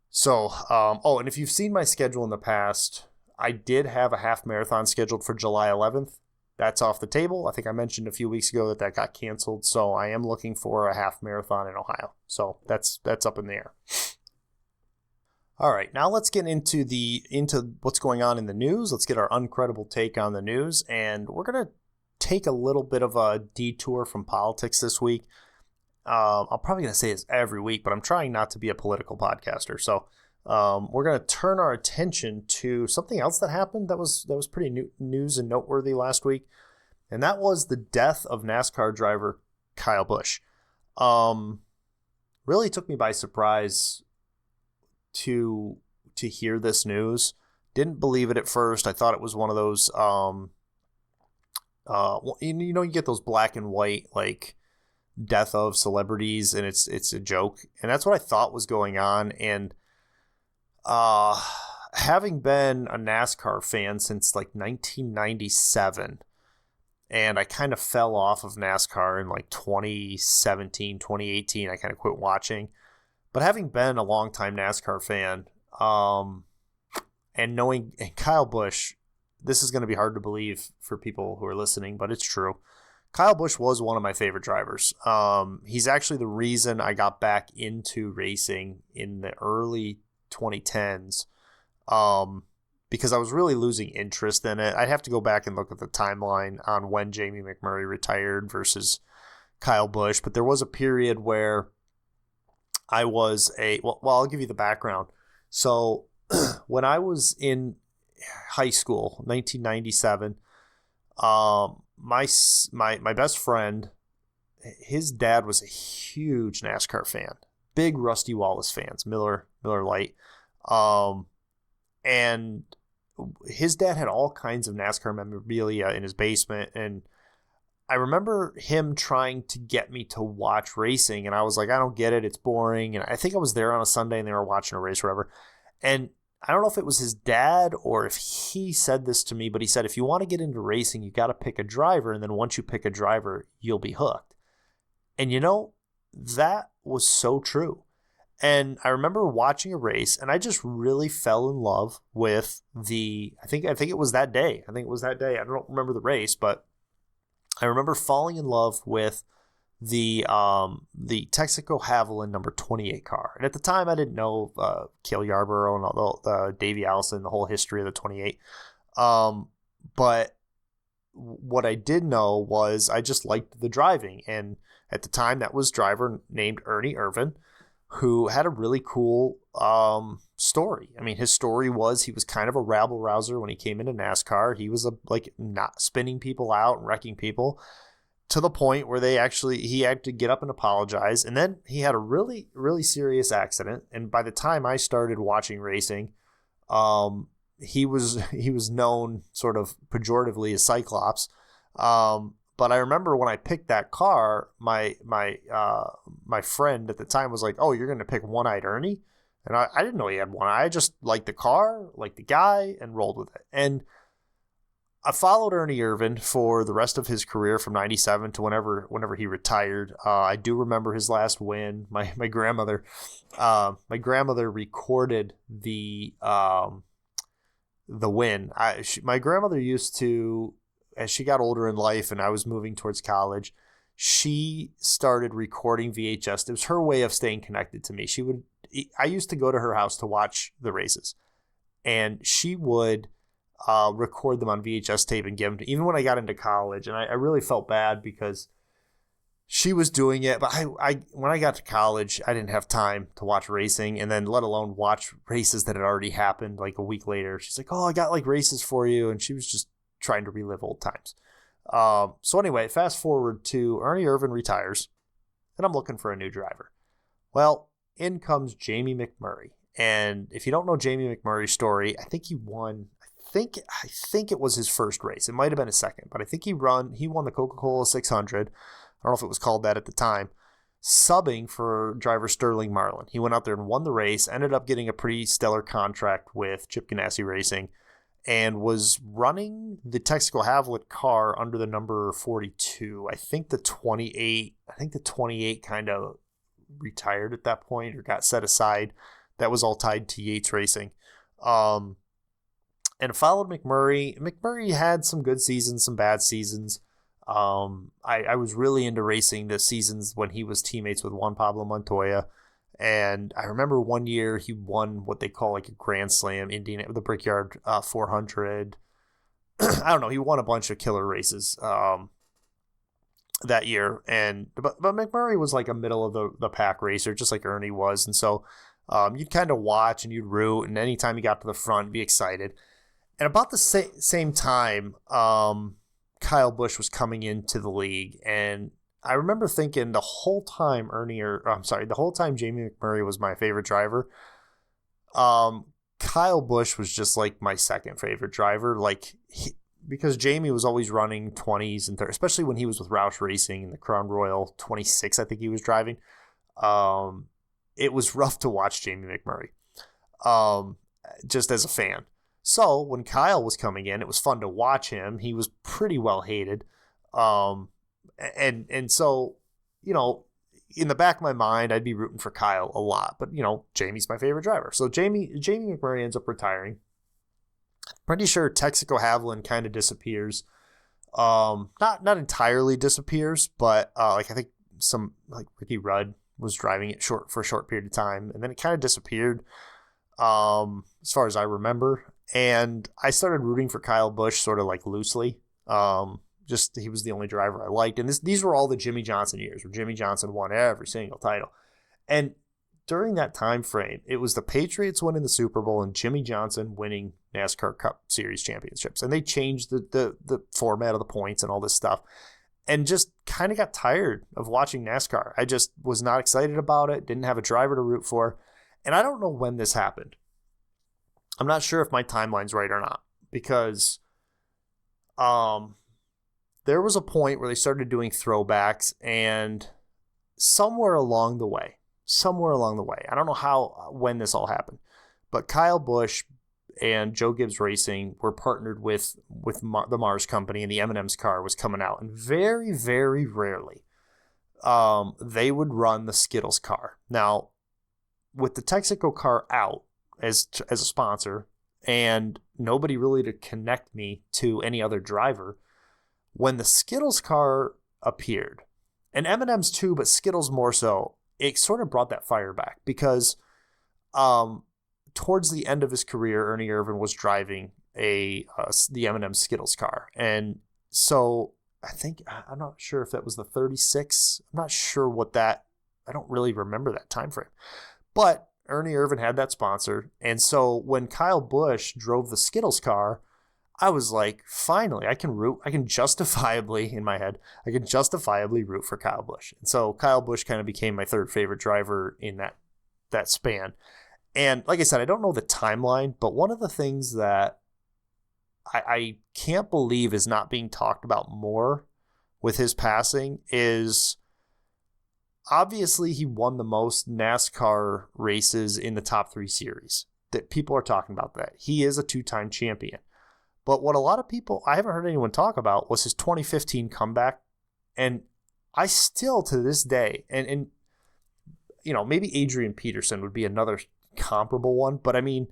So, and if you've seen my schedule in the past, I did have a half marathon scheduled for July 11th. That's off the table. I think I mentioned a few weeks ago that got canceled. So I am looking for a half marathon in Ohio. So that's up in the air. All right, now let's get into what's going on in the news. Let's get our Uncredible take on the news. And we're going to take a little bit of a detour from politics this week. I'm probably going to say this every week, but I'm trying not to be a political podcaster. So we're going to turn our attention to something else that happened that was pretty news and noteworthy last week, and that was the death of NASCAR driver Kyle Busch. Really took me by surprise to hear this news. Didn't believe it at first. I thought it was one of those you get those black and white like death of celebrities, and it's a joke, and that's what I thought was going on. And having been a NASCAR fan since like 1997, and I kind of fell off of NASCAR in like 2017, 2018, I kind of quit watching. But having been a longtime NASCAR fan, and Kyle Busch, this is going to be hard to believe for people who are listening, but it's true. Kyle Busch was one of my favorite drivers. He's actually the reason I got back into racing in the early 2010s, because I was really losing interest in it. I'd have to go back and look at the timeline on when Jamie McMurray retired versus Kyle Busch, but there was a period where I was well, I'll give you the background. So when I was in high school, 1997, my best friend, his dad was a huge NASCAR fan, big Rusty Wallace fans, Miller Lite, and his dad had all kinds of NASCAR memorabilia in his basement, and I remember him trying to get me to watch racing, and I was like, I don't get it, it's boring. And I think I was there on a Sunday and they were watching a race or whatever. And I don't know if it was his dad or if he said this to me, but he said, if you want to get into racing, you got to pick a driver. And then once you pick a driver, you'll be hooked. And that was so true. And I remember watching a race and I just really fell in love with I think it was that day. I don't remember the race, but I remember falling in love with the Texaco Haviland number 28 car. And at the time, I didn't know Cale Yarborough and all the Davey Allison, the whole history of the 28. But what I did know was I just liked the driving. And at the time, that was driver named Ernie Irvan, who had a really cool story. I mean, his story was he was kind of a rabble rouser when he came into NASCAR. He was not spinning people out and wrecking people to the point where he had to get up and apologize. And then he had a really, really serious accident. And by the time I started watching racing, he was known sort of pejoratively as Cyclops. But I remember when I picked that car, my friend at the time was like, "Oh, you're going to pick One-Eyed Ernie?" And I didn't know he had one eye. I just liked the car, liked the guy, and rolled with it. And I followed Ernie Irvan for the rest of his career from 97 to whenever he retired. I do remember his last win. My grandmother recorded the win. My grandmother used to, as she got older in life and I was moving towards college, she started recording VHS. It was her way of staying connected to me. I used to go to her house to watch the races, and she would record them on VHS tape and give them to, even when I got into college. And I really felt bad because she was doing it, but when I got to college, I didn't have time to watch racing, and then let alone watch races that had already happened like a week later. She's like, "Oh, I got like races for you," and she was just trying to relive old times. So anyway, fast forward to Ernie Irvan retires, and I'm looking for a new driver. Well, in comes Jamie McMurray. And if you don't know Jamie McMurray's story, I think he won. I think it was his first race. It might have been his second, but I think he won the Coca-Cola 600. I don't know if it was called that at the time, subbing for driver Sterling Marlin. He went out there and won the race, ended up getting a pretty stellar contract with Chip Ganassi Racing, and was running the Texaco Haviland car under the number 42. I think the 28 kind of retired at that point or got set aside. That was all tied to Yates Racing. And followed McMurray. McMurray had some good seasons, some bad seasons. I was really into racing the seasons when he was teammates with Juan Pablo Montoya. And I remember one year he won what they call like a Grand Slam Indian, the Brickyard 400. I don't know. He won a bunch of killer races that year. But McMurray was like a middle of the pack racer, just like Ernie was. And so you'd kind of watch and you'd root. And anytime you got to the front, be excited. And about the same time, Kyle Busch was coming into the league. And I remember thinking the whole time Jamie McMurray was my favorite driver. Kyle Busch was just like my second favorite driver. Because Jamie was always running 20s and 30s, especially when he was with Roush Racing in the Crown Royal 26, I think he was driving. It was rough to watch Jamie McMurray, just as a fan. So when Kyle was coming in, it was fun to watch him. He was pretty well hated. And so, in the back of my mind, I'd be rooting for Kyle a lot. But, Jamie's my favorite driver. So Jamie McMurray ends up retiring. Pretty sure Texaco Haviland kind of disappears. Not entirely disappears, but like I think some like Ricky Rudd was driving it for a short period of time, and then it kind of disappeared. As far as I remember, and I started rooting for Kyle Busch sort of like loosely. Just he was the only driver I liked, and these were all the Jimmy Johnson years where Jimmy Johnson won every single title, and during that time frame, it was the Patriots winning the Super Bowl and Jimmy Johnson winning NASCAR Cup Series championships. And they changed the format of the points and all this stuff and just kind of got tired of watching NASCAR. I just was not excited about it, didn't have a driver to root for. And I don't know when this happened. I'm not sure if my timeline's right or not because there was a point where they started doing throwbacks, and somewhere along the way, I don't know when this all happened, but Kyle Busch and Joe Gibbs Racing were partnered with the Mars Company, and the M&M's car was coming out. And very, very rarely they would run the Skittles car. Now, with the Texaco car out as a sponsor and nobody really to connect me to any other driver, when the Skittles car appeared, and M&M's too, but Skittles more so, it sort of brought that fire back because towards the end of his career, Ernie Irvan was driving the M&M Skittles car. And so I think, I'm not sure if that was the 36. I'm not sure I don't really remember that time frame. But Ernie Irvan had that sponsor. And so when Kyle Busch drove the Skittles car, I was like, finally, I can justifiably, in my head, root for Kyle Busch. And so Kyle Busch kind of became my third favorite driver in that span. And like I said, I don't know the timeline, but one of the things that I can't believe is not being talked about more with his passing is obviously he won the most NASCAR races in the top 3 series. That people are talking about that. He is a 2-time champion. But what a lot of people, I haven't heard anyone talk about, was his 2015 comeback. And I still, to this day, and maybe Adrian Peterson would be another comparable one. But I mean,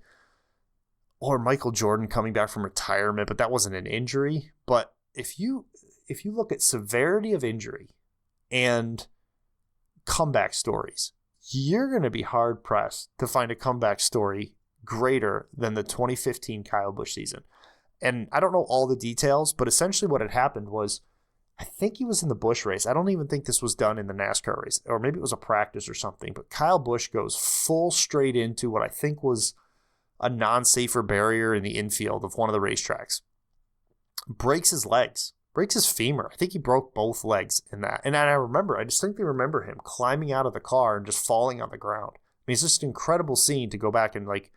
or Michael Jordan coming back from retirement, but that wasn't an injury. But if you look at severity of injury and comeback stories, you're going to be hard pressed to find a comeback story greater than the 2015 Kyle Busch season. And I don't know all the details, but essentially what had happened was, I think he was in the Busch race. I don't even think this was done in the NASCAR race, or maybe it was a practice or something. But Kyle Busch goes full straight into what I think was a non-safer barrier in the infield of one of the racetracks. Breaks his legs, breaks his femur. I think he broke both legs in that. And I distinctly remember him climbing out of the car and just falling on the ground. I mean, it's just an incredible scene to go back and like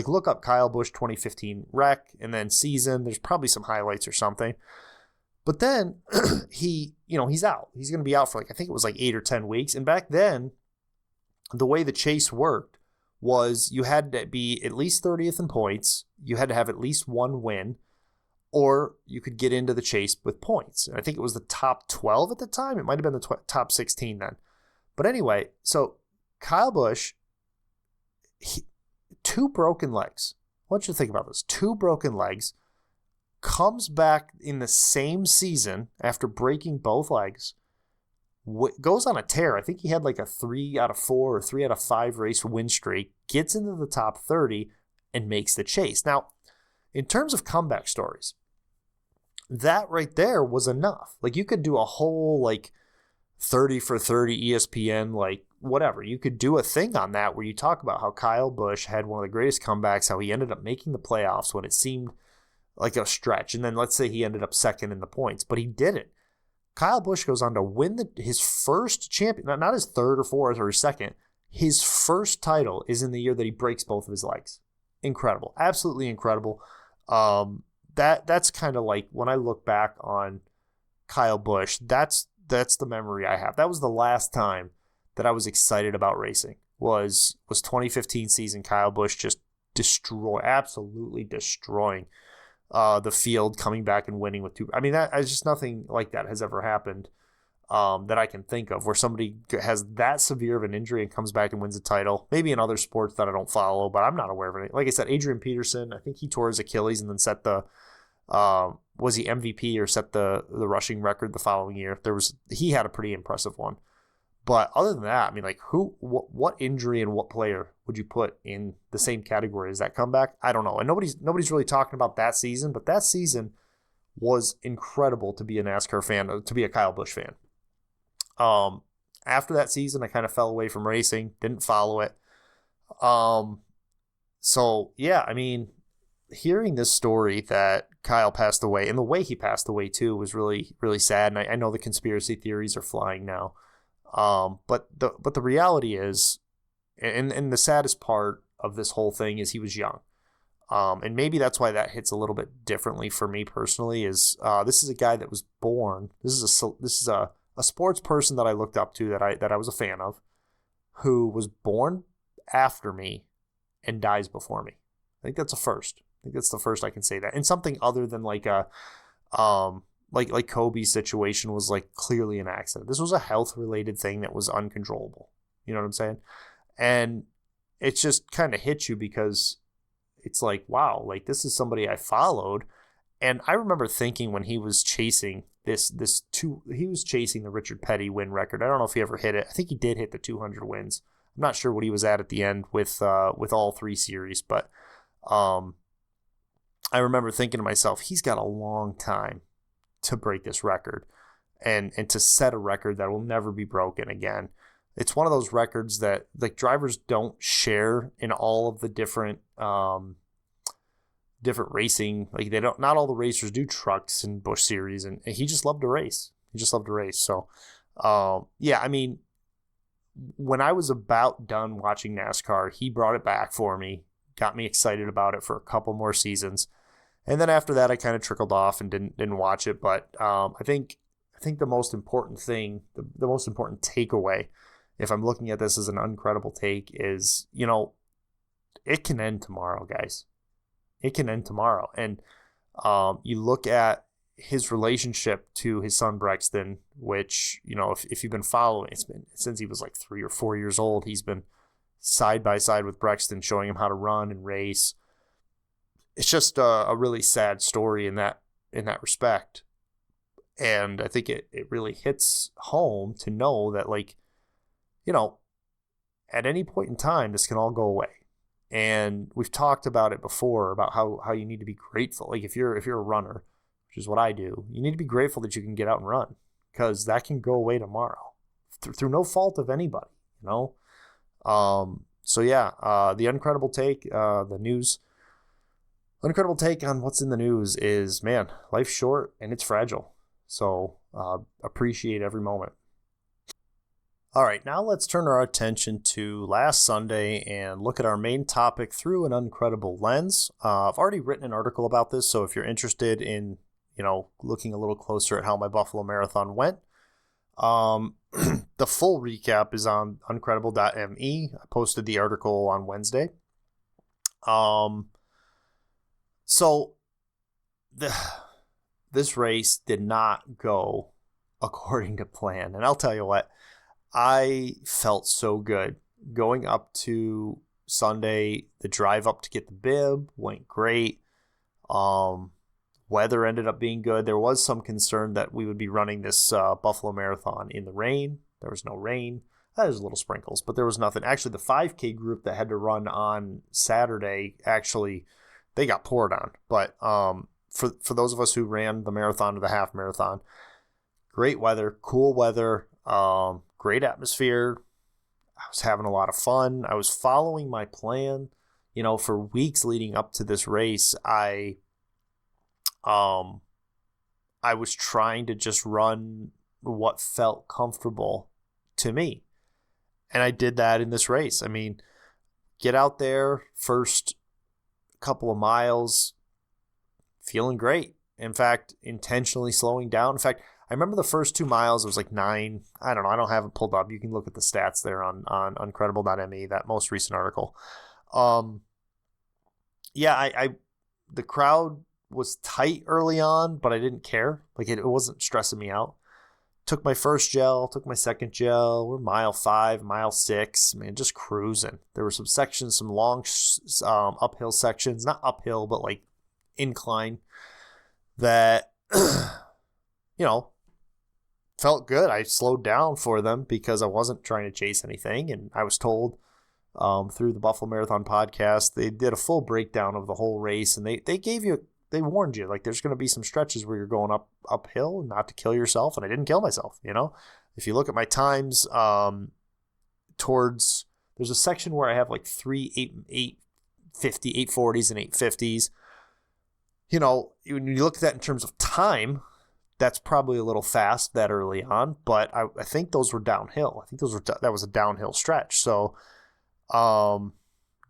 look up Kyle Busch 2015 wreck and then season. There's probably some highlights or something. But then he's out. He's going to be out for I think it was 8 or 10 weeks. And back then, the way the chase worked was you had to be at least 30th in points. You had to have at least one win, or you could get into the chase with points. And I think it was the top 12 at the time. It might have been the top 16 then. But anyway, so Kyle Busch, 2 broken legs. I want you to think about this. 2 broken legs. Comes back in the same season after breaking both legs. Goes on a tear. I think he had a 3 out of 4 or 3 out of 5 race win streak. Gets into the top 30 and makes the chase. Now, in terms of comeback stories, that right there was enough. You could do a whole 30 for 30 ESPN, whatever. You could do a thing on that where you talk about how Kyle Busch had one of the greatest comebacks, how he ended up making the playoffs when it seemed like a stretch. And then let's say he ended up second in the points, but he didn't. Kyle Busch goes on to win his first champion, not his third or fourth or his second. His first title is in the year that he breaks both of his legs. Incredible. Absolutely incredible. That's kind of when I look back on Kyle Busch, that's the memory I have. That was the last time that I was excited about racing was 2015 season. Kyle Busch just absolutely destroying the field, coming back and winning with 2. I mean, that is just nothing like that has ever happened that I can think of where somebody has that severe of an injury and comes back and wins a title. Maybe in other sports that I don't follow, but I'm not aware of it. Like I said, Adrian Peterson, I think he tore his Achilles and then set the Was he MVP or set the rushing record the following year? He had a pretty impressive one. But other than that, I mean, like what injury and what player would you put in the same category as that comeback? I don't know. And nobody's really talking about that season, but that season was incredible to be a NASCAR fan, to be a Kyle Busch fan. After that season, I kind of fell away from racing, didn't follow it. So yeah, I mean, hearing this story that Kyle passed away, and the way he passed away too, was really, really sad. And I know the conspiracy theories are flying now. But the reality is, and the saddest part of this whole thing is he was young. And maybe that's why that hits a little bit differently for me personally. Is this is a guy that was born. This is a sports person that I looked up to, that I was a fan of, who was born after me and dies before me. I think that's a first. I think that's the first I can say that. And something other than like a like Kobe's situation was like clearly an accident. This was a health related thing that was uncontrollable. You know what I'm saying? And it just kind of hits you because it's like, wow, like this is somebody I followed. And I remember thinking when he was chasing he was chasing the Richard Petty win record. I don't know if he ever hit it. I think he did hit the 200 wins. I'm not sure what he was at the end with all three series, but I remember thinking to myself, he's got a long time to break this record and to set a record that will never be broken again. It's one of those records that like drivers don't share in all of the different racing. Like not all the racers do trucks and Busch series, and he just loved to race. So yeah, I mean, when I was about done watching NASCAR, he brought it back for me, got me excited about it for a couple more seasons. And then after that, I kind of trickled off and didn't watch it. But I think the most important thing, the most important takeaway, if I'm looking at this as an uncredible take, is, you know, it can end tomorrow, guys. It can end tomorrow. And you look at his relationship to his son Brexton, which, you know, if you've been following, it's been since he was like 3 or 4 years old. He's been side by side with Brexton, showing him how to run and race. It's just a really sad story in that respect. And I think it really hits home to know that, like, you know, at any point in time, this can all go away. And we've talked about it before, about how you need to be grateful. Like if you're a runner, which is what I do, you need to be grateful that you can get out and run, because that can go away tomorrow through no fault of anybody, you know? So yeah, the uncredible take, the news, uncredible take on what's in the news is, man, life's short and it's fragile. So appreciate every moment. All right, now let's turn our attention to last Sunday and look at our main topic through an uncredible lens. I've already written an article about this, so if you're interested in, you know, looking a little closer at how my Buffalo Marathon went, the full recap is on uncredible.me. I posted the article on Wednesday. So this race did not go according to plan, and I'll tell you what. I felt so good going up to Sunday. The drive up to get the bib went great. Weather ended up being good. There was some concern that we would be running this Buffalo Marathon in the rain. There was no rain. There was little sprinkles, but there was nothing. Actually, the 5K group that had to run on Saturday, actually, they got poured on. But for those of us who ran the marathon or the half marathon, great weather, cool weather. Great atmosphere. I was having a lot of fun. I was following my plan. You know, for weeks leading up to this race, I was trying to just run what felt comfortable to me. And I did that in this race. I mean, get out there, first couple of miles, feeling great. In fact, intentionally slowing down. In fact, I remember the first 2 miles, it was like 9. I don't know. I don't have it pulled up. You can look at the stats there on uncredible.me, that most recent article. Yeah, the crowd was tight early on, but I didn't care. Like it wasn't stressing me out. Took my first gel, took my second gel. We're mile 5, mile 6, man, just cruising. There were some sections, some long uphill sections, not uphill, but like incline. that, felt good. I slowed down for them because I wasn't trying to chase anything. And I was told through the Buffalo Marathon podcast, they did a full breakdown of the whole race. And they warned you, like, there's going to be some stretches where you're going uphill, not to kill yourself. And I didn't kill myself, If you look at my times there's a section where I have like 8:40s and 8:50s. When you look at that in terms of time, that's probably a little fast that early on, but I think those were downhill. I think that was a downhill stretch. So,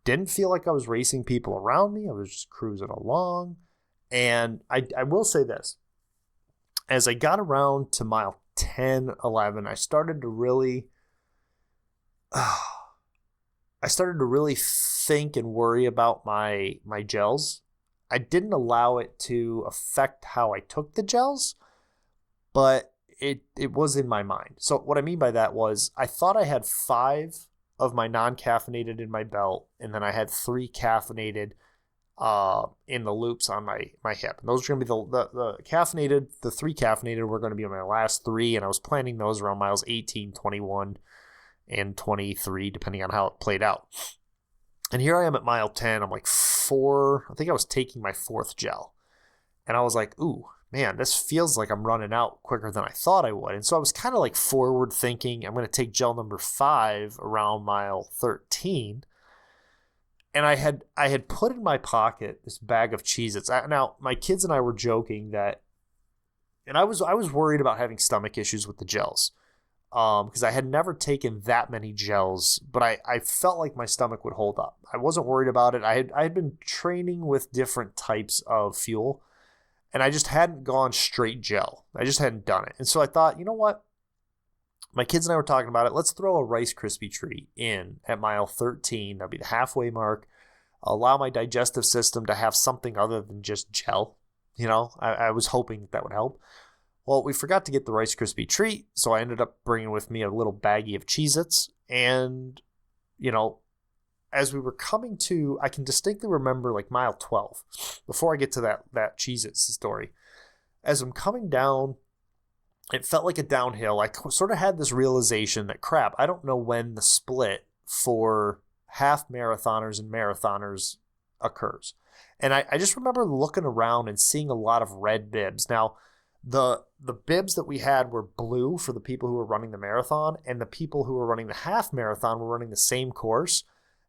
didn't feel like I was racing people around me. I was just cruising along. And I will say this, as I got around to mile 10, 11, I started to really think and worry about my gels. I didn't allow it to affect how I took the gels, but it was in my mind. So what I mean by that was I thought I had 5 of my non-caffeinated in my belt, and then I had 3 caffeinated in the loops on my hip. And those are going to be the caffeinated, the 3 caffeinated were going to be my last 3, and I was planning those around miles 18, 21, and 23, depending on how it played out. And here I am at mile 10. I'm like 4. I think I was taking my 4th gel. And I was like, ooh, man, this feels like I'm running out quicker than I thought I would. And so I was kind of like forward thinking, I'm going to take gel number 5 around mile 13. And I had put in my pocket this bag of Cheez-Its. Now, my kids and I were joking that, and I was worried about having stomach issues with the gels. Because I had never taken that many gels, but I felt like my stomach would hold up. I wasn't worried about it. I had been training with different types of fuel, and I just hadn't gone straight gel. I just hadn't done it. And so I thought, you know what? My kids and I were talking about it. Let's throw a Rice Krispie treat in at mile 13. That'll be the halfway mark. Allow my digestive system to have something other than just gel. I was hoping that would help. Well, we forgot to get the Rice Krispie treat, so I ended up bringing with me a little baggie of Cheez-Its. And, as we were coming to, I can distinctly remember like mile 12, before I get to that Cheez-Its story. As I'm coming down, it felt like a downhill. I sort of had this realization that, crap, I don't know when the split for half marathoners and marathoners occurs. And I just remember looking around and seeing a lot of red bibs. Now, the bibs that we had were blue for the people who were running the marathon, and the people who were running the half marathon were running the same course,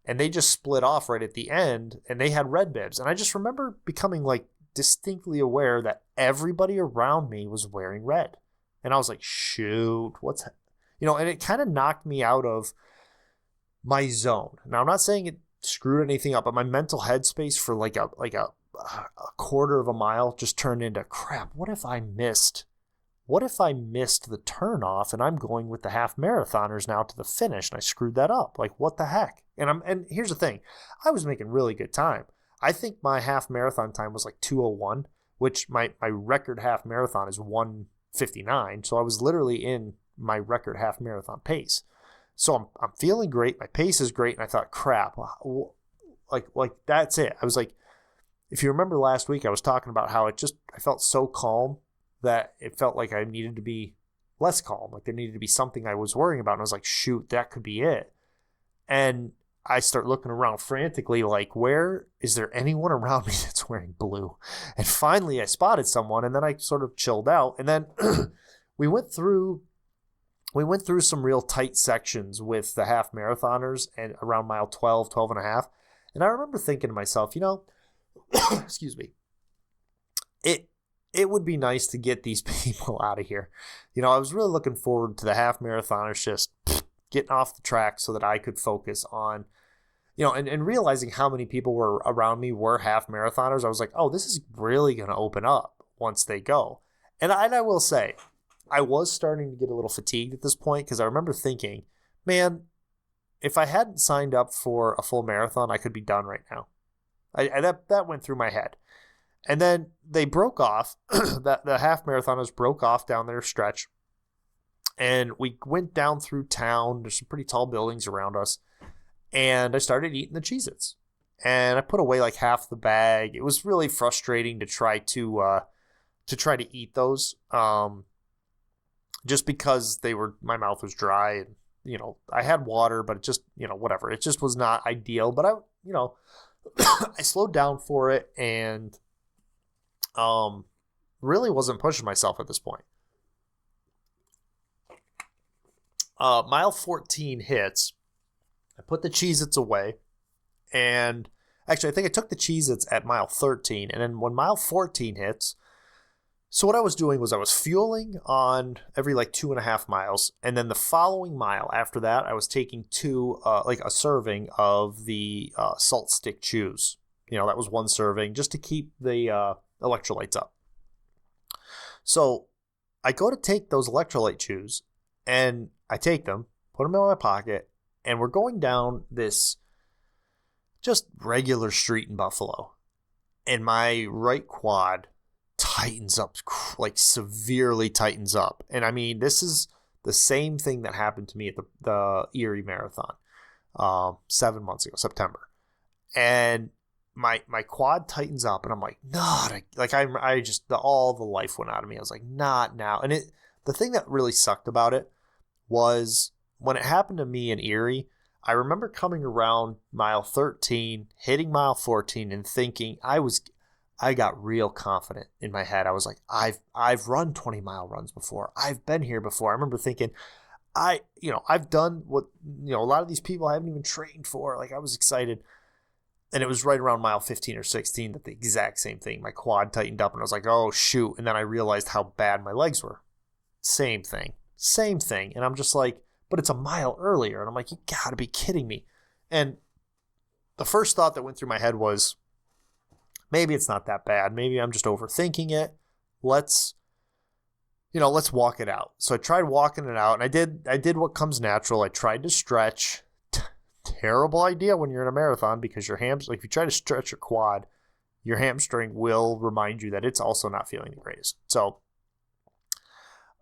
and they just split off right at the end, and they had red bibs. And I just remember becoming like distinctly aware that everybody around me was wearing red. And I was like, shoot, and it kind of knocked me out of my zone. Now, I'm not saying it screwed anything up, but my mental headspace for like a quarter of a mile just turned into, crap, what if I missed the turnoff and I'm going with the half marathoners now to the finish and I screwed that up? Like, what the heck? And here's the thing, I was making really good time. I think my half marathon time was like 2:01, which my record half marathon is 1:59. So I was literally in my record half marathon pace. So I'm feeling great. My pace is great. And I thought, crap, like that's it. I was like, if you remember last week, I was talking about how I felt so calm that it felt like I needed to be less calm. Like there needed to be something I was worrying about. And I was like, shoot, that could be it. And I start looking around frantically, like, where is there anyone around me that's wearing blue? And finally I spotted someone, and then I sort of chilled out. And then we went through some real tight sections with the half marathoners and around mile 12 and a half. And I remember thinking to myself, excuse me, it would be nice to get these people out of here. I was really looking forward to the half marathoners just getting off the track so that I could focus on, and realizing how many people were around me were half marathoners. I was like, oh, this is really going to open up once they go. And I will say, I was starting to get a little fatigued at this point, because I remember thinking, man, if I hadn't signed up for a full marathon, I could be done right now. That went through my head. And then they broke off. The half marathoners broke off down their stretch. And we went down through town. There's some pretty tall buildings around us. And I started eating the Cheez-Its. And I put away like half the bag. It was really frustrating to try to to try to eat those, just because my mouth was dry, and, I had water, but it just, whatever. It just was not ideal, but I slowed down for it, and, really wasn't pushing myself at this point. Mile 14 hits. I put the Cheez-Its away, and actually I think I took the Cheez-Its at mile 13, and then when mile 14 hits, so what I was doing was I was fueling on every like 2.5 miles, and then the following mile after that, I was taking a serving of the salt stick chews. That was one serving just to keep the electrolytes up. So I go to take those electrolyte chews, and I take them, put them in my pocket, and we're going down this just regular street in Buffalo, and my right quad tightens up, like severely tightens up. And I mean, this is the same thing that happened to me at the Erie Marathon 7 months ago, September. And my quad tightens up, and I'm like, I just, all the life went out of me. I was like, not now. And the thing that really sucked about it was when it happened to me in Erie, I remember coming around mile 13, hitting mile 14, and thinking I got real confident in my head. I was like, I've run 20-mile runs before. I've been here before. I remember thinking, I've done what, a lot of these people I haven't even trained for. Like, I was excited. And it was right around mile 15 or 16 that the exact same thing. My quad tightened up, and I was like, oh, shoot. And then I realized how bad my legs were. Same thing. And I'm just like, but it's a mile earlier. And I'm like, you got to be kidding me. And the first thought that went through my head was, maybe it's not that bad. Maybe I'm just overthinking it. Let's walk it out. So I tried walking it out, and I did what comes natural. I tried to stretch. Terrible idea when you're in a marathon, because your hamstring, if you try to stretch your quad, your hamstring will remind you that it's also not feeling the greatest. So,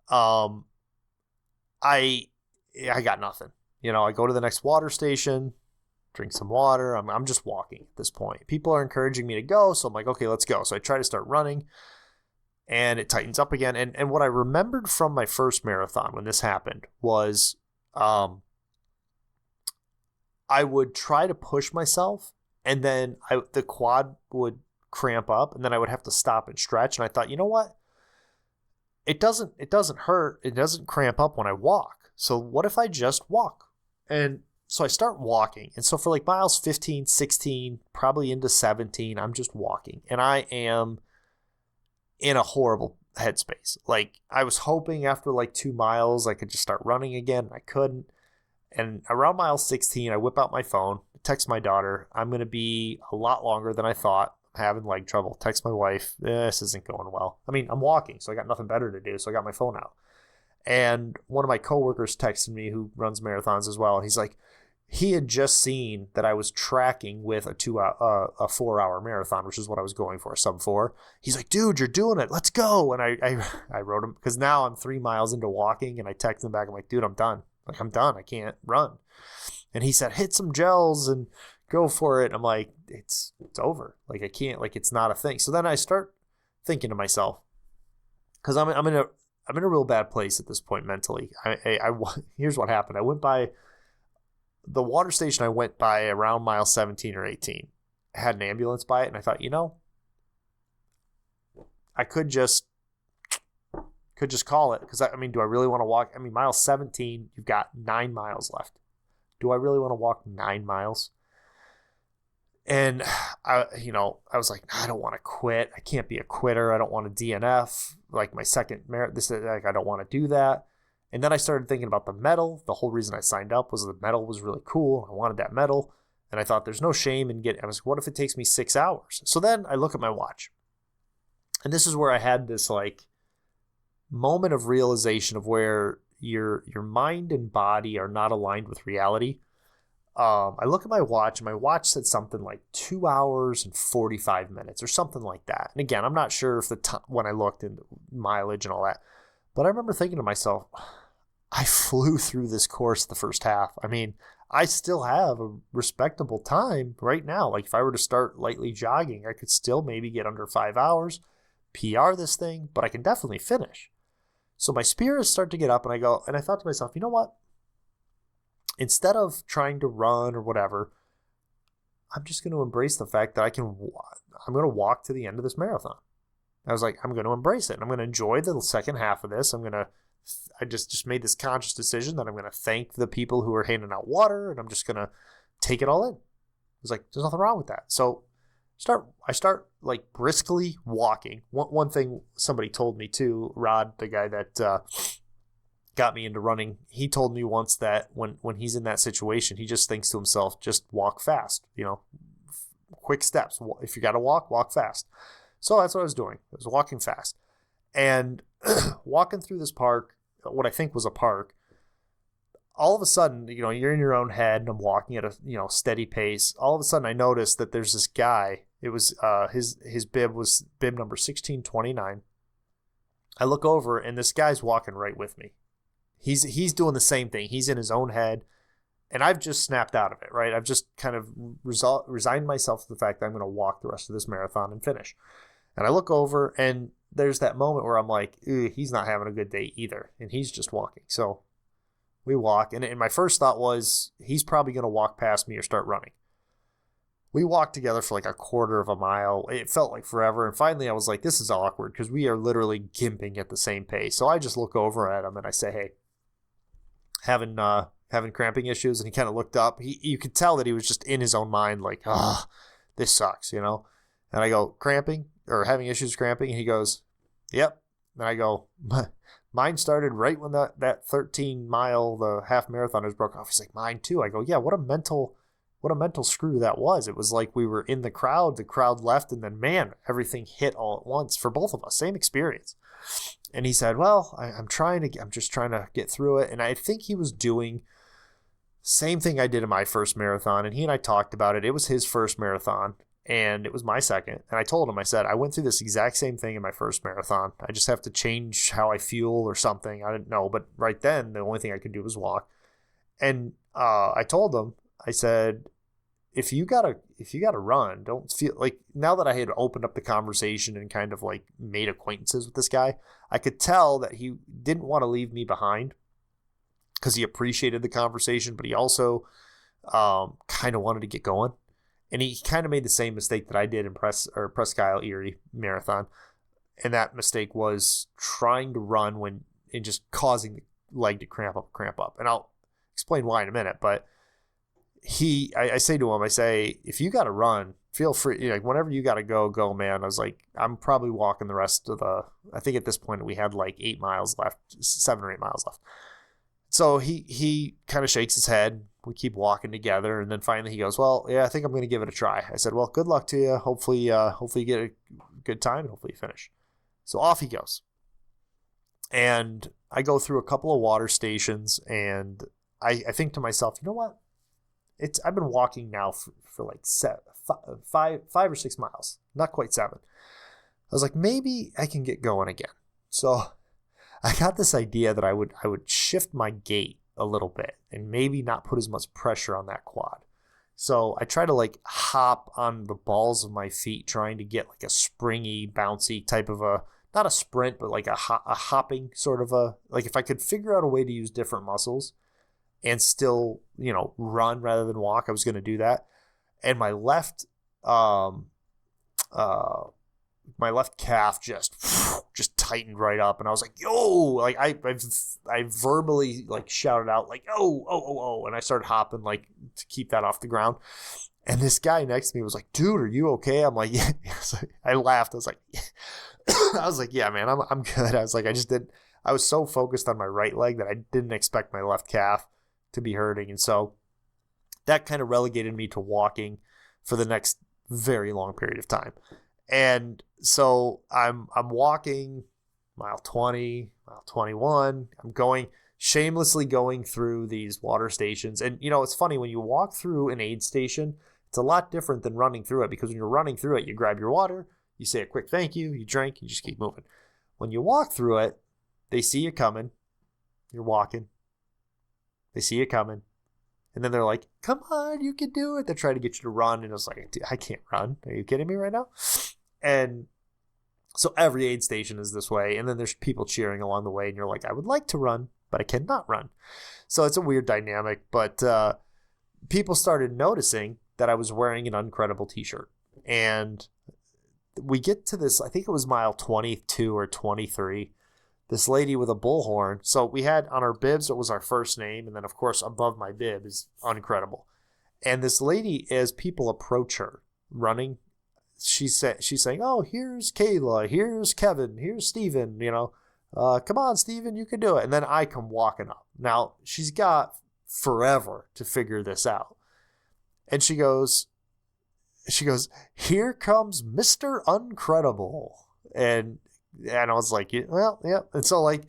I got nothing. I go to the next water station, drink some water. I'm just walking at this point. People are encouraging me to go, so I'm like, okay, let's go. So I try to start running, and it tightens up again. And what I remembered from my first marathon when this happened was, I would try to push myself, and then the quad would cramp up, and then I would have to stop and stretch. And I thought, you know what? It doesn't hurt. It doesn't cramp up when I walk. So what if I just walk? And so I start walking. And so for like miles 15, 16, probably into 17, I'm just walking. And I am in a horrible headspace. Like, I was hoping after like 2 miles I could just start running again. And I couldn't. And around mile 16, I whip out my phone, text my daughter, I'm going to be a lot longer than I thought. I'm having leg trouble. Text my wife, this isn't going well. I mean, I'm walking, so I got nothing better to do, so I got my phone out. And one of my coworkers texted me, who runs marathons as well, and he's like, he had just seen that I was tracking with a 4-hour marathon, which is what I was going for, sub 4. He's like, dude, you're doing it. Let's go. And I wrote him, because now I'm 3 miles into walking, and I text him back. I'm like, dude, I'm done. Like, I'm done. I can't run. And he said, hit some gels and go for it. I'm like, it's over. Like, I can't, like, it's not a thing. So then I start thinking to myself, because I'm in a real bad place at this point mentally. Here's what happened. I went by the water station. I went by around mile 17 or 18. I had an ambulance by it, and I thought, I could just call it, because I mean, do I really want to walk? I mean, mile 17, you've got 9 miles left. Do I really want to walk 9 miles? And I was like, I don't want to quit. I can't be a quitter. I don't want to DNF like my second marathon. This is like, I don't want to do that. And then I started thinking about the medal. The whole reason I signed up was the medal was really cool. I wanted that medal, and I thought there's no shame in getting. I was like, what if it takes me 6 hours? So then I look at my watch, and this is where I had this like moment of realization of where your mind and body are not aligned with reality. I look at my watch, and my watch said something like 2 hours and 45 minutes or something like that. And again, I'm not sure if when I looked into mileage and all that, but I remember thinking to myself, I flew through this course the first half. I mean, I still have a respectable time right now. Like, if I were to start lightly jogging, I could still maybe get under 5 hours. PR this thing, but I can definitely finish. So my spirits start to get up, and I thought to myself, you know what? Instead of trying to run or whatever, I'm just going to embrace the fact that I'm going to walk to the end of this marathon. I was like, I'm going to embrace it. I'm going to enjoy the second half of this. I just made this conscious decision that I'm going to thank the people who are handing out water, and I'm just going to take it all in. I was like, there's nothing wrong with that. So I start like briskly walking. One thing somebody told me too, Rod, the guy that got me into running, he told me once that when he's in that situation, he just thinks to himself, just walk fast, quick steps. If you got to walk fast. So that's what I was doing. I was walking fast and walking through this park, what I think was a park. All of a sudden, you're in your own head, and I'm walking at a steady pace. All of a sudden, I noticed that there's this guy. It was his bib was bib number 1629. I look over, and this guy's walking right with me. He's doing the same thing. He's in his own head, and I've just snapped out of it. Right, I've just kind of resigned myself to the fact that I'm going to walk the rest of this marathon and finish. And I look over, and there's that moment where I'm like, he's not having a good day either, and he's just walking. So we walk, and my first thought was, he's probably going to walk past me or start running. We walked together for like a quarter of a mile. It felt like forever, and finally I was like, this is awkward because we are literally gimping at the same pace. So I just look over at him, and I say, hey, having cramping issues? And he kind of looked up. You could tell that he was just in his own mind, like, this sucks, And I go, cramping or having issues cramping? And he goes, yep. And I go, mine started right when that 13-mile, the half marathoners broke off. He's like, mine too. I go, yeah, what a mental screw that was. It was like we were in the crowd left, and then, man, everything hit all at once for both of us. Same experience. And he said, well, I'm just trying to get through it. And I think he was doing same thing I did in my first marathon. And he and I talked about it. It was his first marathon, and it was my second. And I told him, I said, I went through this exact same thing in my first marathon. I just have to change how I fuel or something. I didn't know. But right then, the only thing I could do was walk. And I told him, I said, if you gotta run, don't feel like, now that I had opened up the conversation and kind of like made acquaintances with this guy, I could tell that he didn't want to leave me behind because he appreciated the conversation, but he also kind of wanted to get going. And he kind of made the same mistake that I did in Presque Isle Erie Marathon. And that mistake was trying to run and just causing the leg to cramp up. And I'll explain why in a minute, but I say to him, I say, if you got to run, feel free, like whenever you got to go, man. I was like, I'm probably walking the rest of I think at this point we had like 7 or 8 miles left. So he kind of shakes his head. We keep walking together. And then finally he goes, well, yeah, I think I'm going to give it a try. I said, well, good luck to you. Hopefully you get a good time and hopefully you finish. So off he goes. And I go through a couple of water stations, and I think to myself, you know what? I've been walking now for like 5 or 6 miles, not quite 7. I was like, maybe I can get going again. So I got this idea that I would shift my gait a little bit and maybe not put as much pressure on that quad. So I try to like hop on the balls of my feet, trying to get like a springy, bouncy type of not a sprint, but like a hopping sort of like if I could figure out a way to use different muscles and still, run rather than walk, I was going to do that. And my left calf just tightened right up, and I was like, yo, like I verbally like shouted out like, oh, and I started hopping like to keep that off the ground. And this guy next to me was like, dude, are you okay? I'm like, yeah. I laughed. I was like, yeah, man, I'm good. I was like, I was so focused on my right leg that I didn't expect my left calf to be hurting. And so that kind of relegated me to walking for the next very long period of time. And so I'm walking mile 20, mile 21. I'm shamelessly going through these water stations. And, it's funny, when you walk through an aid station, it's a lot different than running through it, because when you're running through it, you grab your water, you say a quick thank you, you drink, you just keep moving. When you walk through it, they see you coming, you're walking, they see you coming, and then they're like, come on, you can do it. They're trying to get you to run, and it's like, I can't run. Are you kidding me right now? And So every aid station is this way. And then there's people cheering along the way. And you're like, I would like to run, but I cannot run. So it's a weird dynamic. But people started noticing that I was wearing an Uncredible t-shirt. And we get to this, I think it was mile 22 or 23. This lady with a bullhorn. So we had on our bibs, it was our first name. And then, of course, above my bib is Uncredible. And this lady, as people approach her running, she's saying, oh, here's Kayla, here's Kevin, here's Steven, come on, Steven, you can do it. And then I come walking up. Now, she's got forever to figure this out. And she goes, here comes Mr. Uncredible. And I was like, well, yeah. And so, like,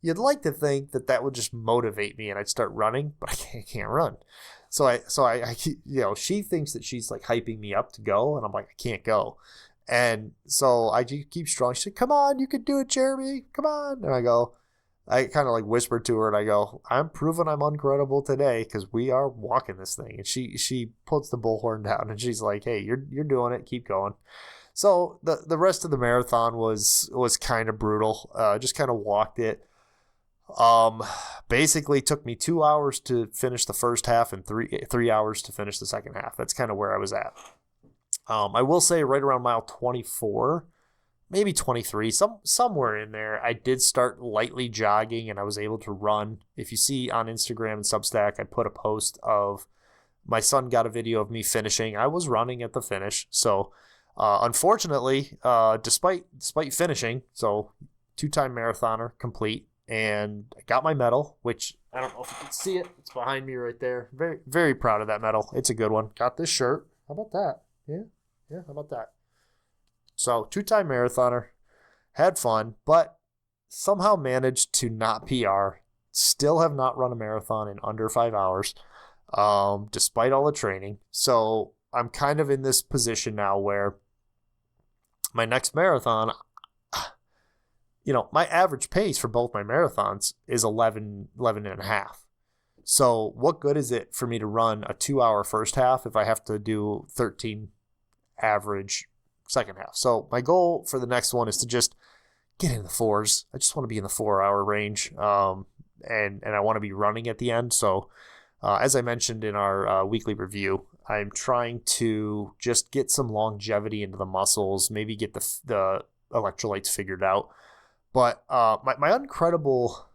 you'd like to think that would just motivate me and I'd start running, but I can't run. So I she thinks that she's like hyping me up to go, and I'm like, I can't go. And so I keep strong. She said, come on, you can do it, Jeremy. Come on. And I kind of like whispered to her and I go, I'm proving I'm Uncredible today because we are walking this thing. And she puts the bullhorn down and she's like, hey, you're doing it. Keep going. So the rest of the marathon was kind of brutal. Just kind of walked it. Basically took me 2 hours to finish the first half and three hours to finish the second half. That's kind of where I was at. I will say right around mile 24, maybe 23, somewhere in there, I did start lightly jogging and I was able to run. If you see on Instagram and Substack, I put a post of my son got a video of me finishing. I was running at the finish. So, unfortunately, despite finishing, so 2-time marathoner complete, and I got my medal, which I don't know if you can see it. It's behind me right there. Very, very proud of that medal. It's a good one. Got this shirt. How about that? Yeah, how about that? So 2-time marathoner, had fun, but somehow managed to not PR. Still have not run a marathon in under 5 hours, despite all the training. So I'm kind of in this position now where my next marathon, my average pace for both my marathons is 11 and a half. So what good is it for me to run a 2-hour first half if I have to do 13 average second half? So my goal for the next one is to just get in the 4s. I just want to be in the 4-hour range. And I want to be running at the end. So as I mentioned in our weekly review, I'm trying to just get some longevity into the muscles, maybe get the electrolytes figured out. But my Uncredible,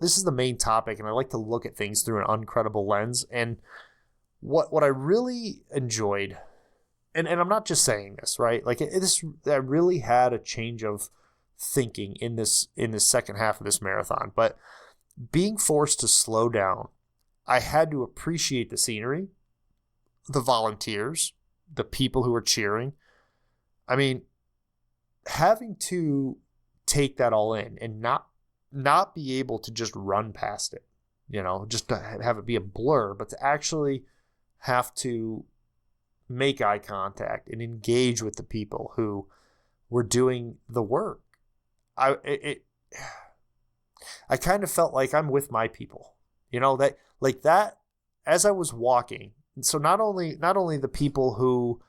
this is the main topic, and I like to look at things through an Uncredible lens. And what I really enjoyed, and I'm not just saying this, right? Like I really had a change of thinking in this second half of this marathon. But being forced to slow down, I had to appreciate the scenery, the volunteers, the people who were cheering. I mean, having to take that all in and not be able to just run past it, just to have it be a blur, but to actually have to make eye contact and engage with the people who were doing the work. I kind of felt like I'm with my people, that as I was walking. So not only the people who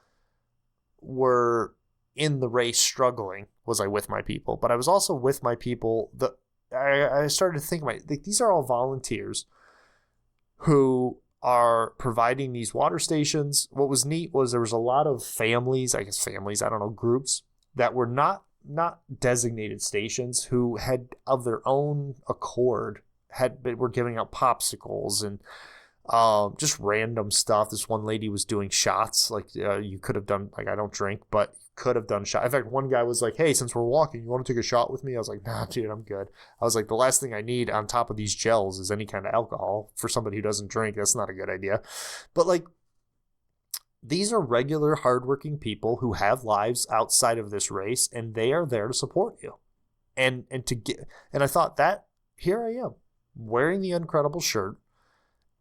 were in the race struggling was I with my people, but I was also with my people. I started to think these are all volunteers who are providing these water stations. What was neat was there was a lot of families, I don't know, groups that were not designated stations who had of their own accord were giving out popsicles and just random stuff. This one lady was doing shots. You could have done, I don't drink, but could have done shot. In fact, one guy was like, hey, since we're walking, you want to take a shot with me? I was like, nah, dude, I'm good. I was like, the last thing I need on top of these gels is any kind of alcohol. For somebody who doesn't drink, that's not a good idea. But these are regular, hardworking people who have lives outside of this race, and they are there to support you. And I thought that here I am wearing the Uncredible shirt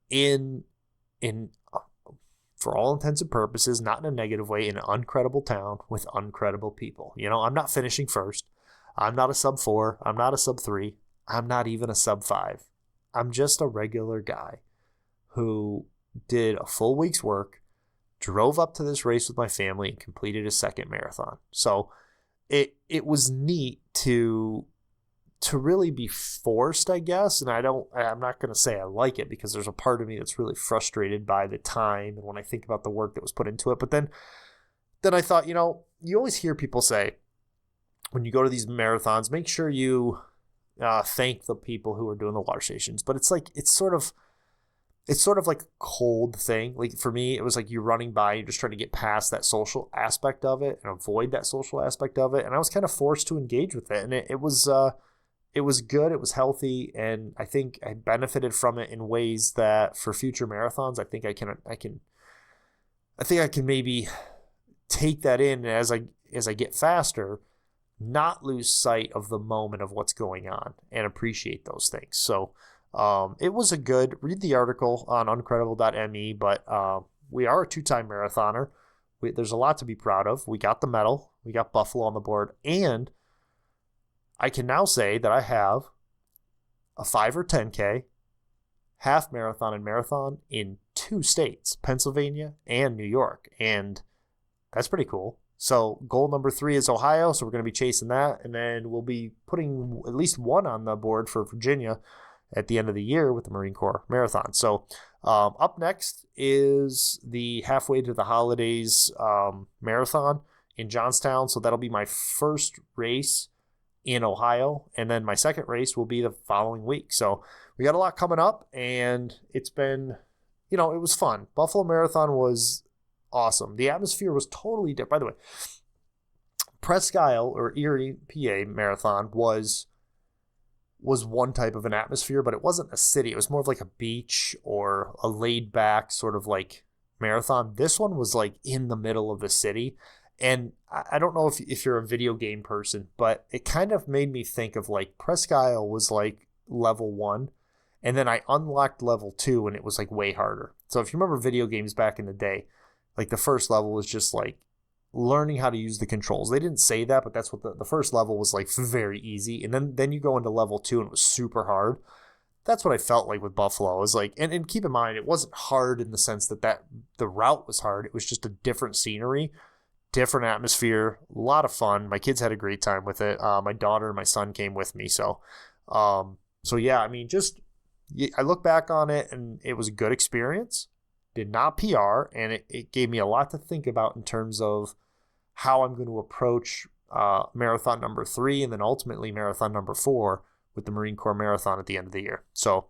in for all intents and purposes, not in a negative way, in an Uncredible town with Uncredible people. I'm not finishing first. I'm not a sub 4. I'm not a sub 3. I'm not even a sub 5. I'm just a regular guy who did a full week's work, drove up to this race with my family, and completed a second marathon. So it was neat to really be forced, I guess. And I'm not going to say I like it, because there's a part of me that's really frustrated by the time and when I think about the work that was put into it. But then I thought, you always hear people say when you go to these marathons, make sure you thank the people who are doing the water stations. But it's like, it's sort of like a cold thing. Like for me, it was like you're running by, you're just trying to get past that social aspect of it and avoid that social aspect of it. And I was kind of forced to engage with it. And it was good. It was healthy. And I think I benefited from it in ways that for future marathons, I think I can maybe take that in as I get faster, not lose sight of the moment of what's going on and appreciate those things. So it was read the article on uncredible.me, but we are a 2-time marathoner. There's a lot to be proud of. We got the medal. We got Buffalo on the board. And I can now say that I have a 5 or 10K, half marathon and marathon in 2 states, Pennsylvania and New York. And that's pretty cool. So goal number 3 is Ohio. So we're going to be chasing that. And then we'll be putting at least one on the board for Virginia at the end of the year with the Marine Corps Marathon. So up next is the halfway to the holidays marathon in Johnstown. So that'll be my first race in Ohio. And then my second race will be the following week. So we got a lot coming up, and it's been, it was fun. Buffalo Marathon was awesome. The atmosphere was totally different. By the way, Presque Isle or Erie, PA Marathon was one type of an atmosphere, but it wasn't a city. It was more of like a beach or a laid back sort of like marathon. This one was like in the middle of the city. And I don't know if you're a video game person, but it kind of made me think of like Presque Isle was like level 1. And then I unlocked level 2 and it was like way harder. So if you remember video games back in the day, like the first level was just like learning how to use the controls. They didn't say that, but that's what the first level was like, very easy. And then you go into level 2 and it was super hard. That's what I felt like with Buffalo. It was like, and keep in mind, it wasn't hard in the sense that the route was hard. It was just a different scenery, different atmosphere, a lot of fun. My kids had a great time with it. My daughter and my son came with me. So yeah, I mean, I look back on it and it was a good experience. Did not PR, and it gave me a lot to think about in terms of how I'm going to approach marathon number 3 and then ultimately marathon number 4 with the Marine Corps Marathon at the end of the year. So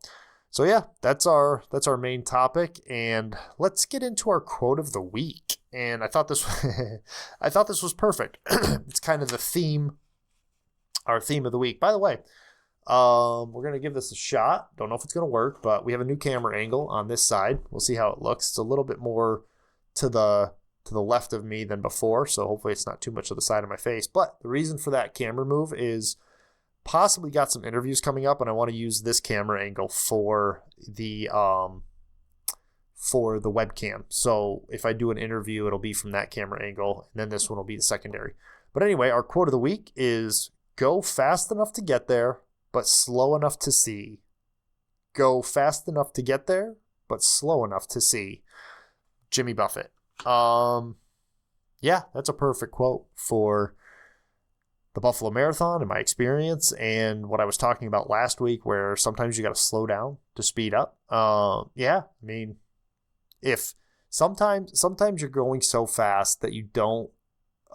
yeah, that's our main topic, and let's get into our quote of the week. And I thought this was perfect. It's kind of our theme of the week. By the way, we're going to give this a shot. Don't know if it's going to work, but we have a new camera angle on this side. We'll see how it looks. It's a little bit more to the left of me than before, so hopefully it's not too much to the side of my face. But the reason for that camera move is possibly got some interviews coming up, and I want to use this camera angle for the webcam. So if I do an interview, it'll be from that camera angle, and then this one will be the secondary. But anyway, our quote of the week is, "Go fast enough to get there, but slow enough to see." Go fast enough to get there, but slow enough to see. Jimmy Buffett. Yeah, that's a perfect quote for the Buffalo Marathon and my experience and what I was talking about last week, where sometimes you got to slow down to speed up. Yeah, I mean, if sometimes you're going so fast that you don't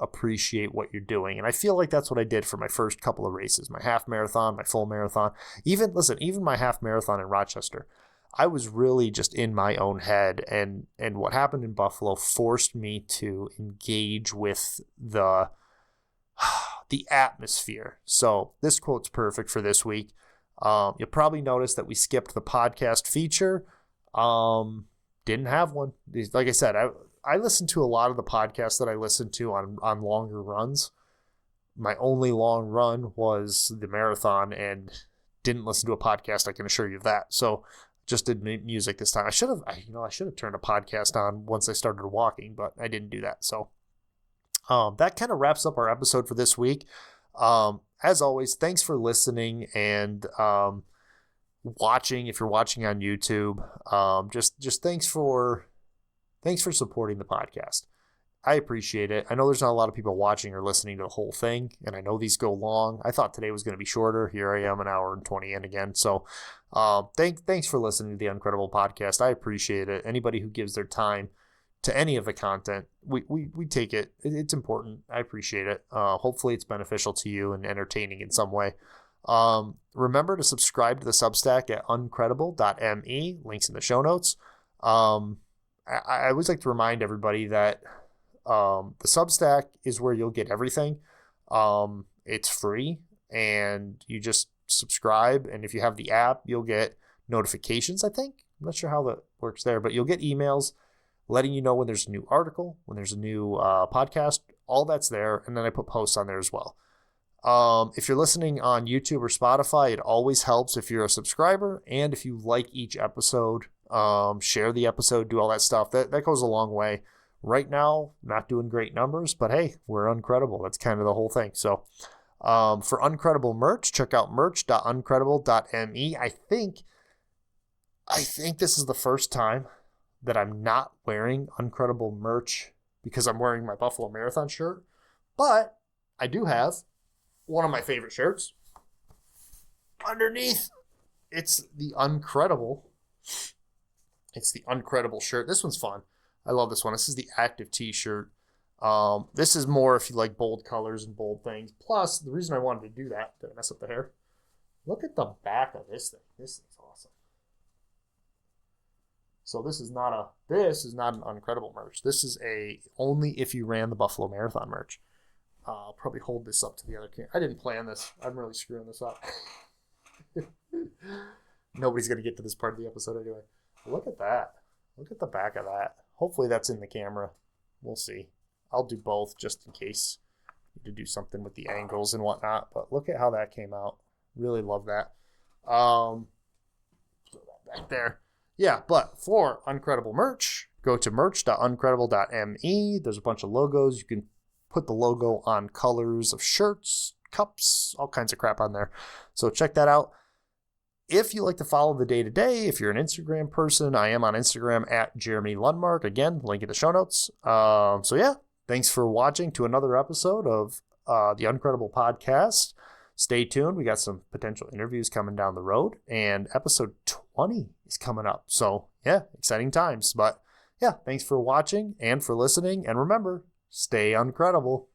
appreciate what you're doing. And I feel like that's what I did for my first couple of races, my half marathon, my full marathon, even my half marathon in Rochester. I was really just in my own head, and what happened in Buffalo forced me to engage with the atmosphere. So this quote's perfect for this week. You'll probably notice that we skipped the podcast feature. Didn't have one. Like I said, I listen to a lot of the podcasts that I listen to on longer runs. My only long run was the marathon, and didn't listen to a podcast, I can assure you of that. So just did music this time. I should have turned a podcast on once I started walking, but I didn't do that. So that kind of wraps up our episode for this week. As always, thanks for listening and watching. If you're watching on YouTube, just thanks for supporting the podcast. I appreciate it. I know there's not a lot of people watching or listening to the whole thing, and I know these go long. I thought today was going to be shorter. Here I am, an hour and 20 in again. So thanks for listening to the Uncredible Podcast. I appreciate it. Anybody who gives their time to any of the content, we take it. It's important. I appreciate it. Hopefully it's beneficial to you and entertaining in some way. Remember to subscribe to the Substack at uncredible.me. Links in the show notes. I always like to remind everybody that the Substack is where you'll get everything. It's free, and you just subscribe. And if you have the app, you'll get notifications, I think. I'm not sure how that works there, but you'll get emails letting you know when there's a new article, when there's a new podcast. All that's there. And then I put posts on there as well. If you're listening on YouTube or Spotify, it always helps if you're a subscriber. And if you like each episode, share the episode, do all that stuff. That goes a long way. Right now, not doing great numbers, but hey, we're Uncredible. That's kind of the whole thing. So for Uncredible merch, check out merch.uncredible.me. I think this is the first time that I'm not wearing Uncredible merch because I'm wearing my Buffalo Marathon shirt. But I do have one of my favorite shirts underneath. It's the Uncredible. It's the Uncredible shirt. This one's fun. I love this one. This is the active t-shirt. This is more if you like bold colors and bold things. Plus, the reason I wanted to do that, did I mess up the hair? Look at the back of this thing. This thing's awesome. So this is not an Uncredible merch. This is a only if you ran the Buffalo Marathon merch. I'll probably hold this up to the other camera. I didn't plan this. I'm really screwing this up. Nobody's going to get to this part of the episode anyway. Look at that. Look at the back of that. Hopefully that's in the camera. We'll see. I'll do both just in case to do something with the angles and whatnot. But look at how that came out. Really love that. Throw that back there. Yeah, but for Uncredible merch, go to merch.uncredible.me. There's a bunch of logos. You can put the logo on colors of shirts, cups, all kinds of crap on there. So check that out. If you like to follow the day-to-day, if you're an Instagram person, I am on Instagram at Jeremy Lundmark. Again, link in the show notes. So yeah, thanks for watching to another episode of the Uncredible Podcast. Stay tuned. We got some potential interviews coming down the road, and episode 20 is coming up. So yeah, exciting times. But yeah, thanks for watching and for listening. And remember, stay uncredible.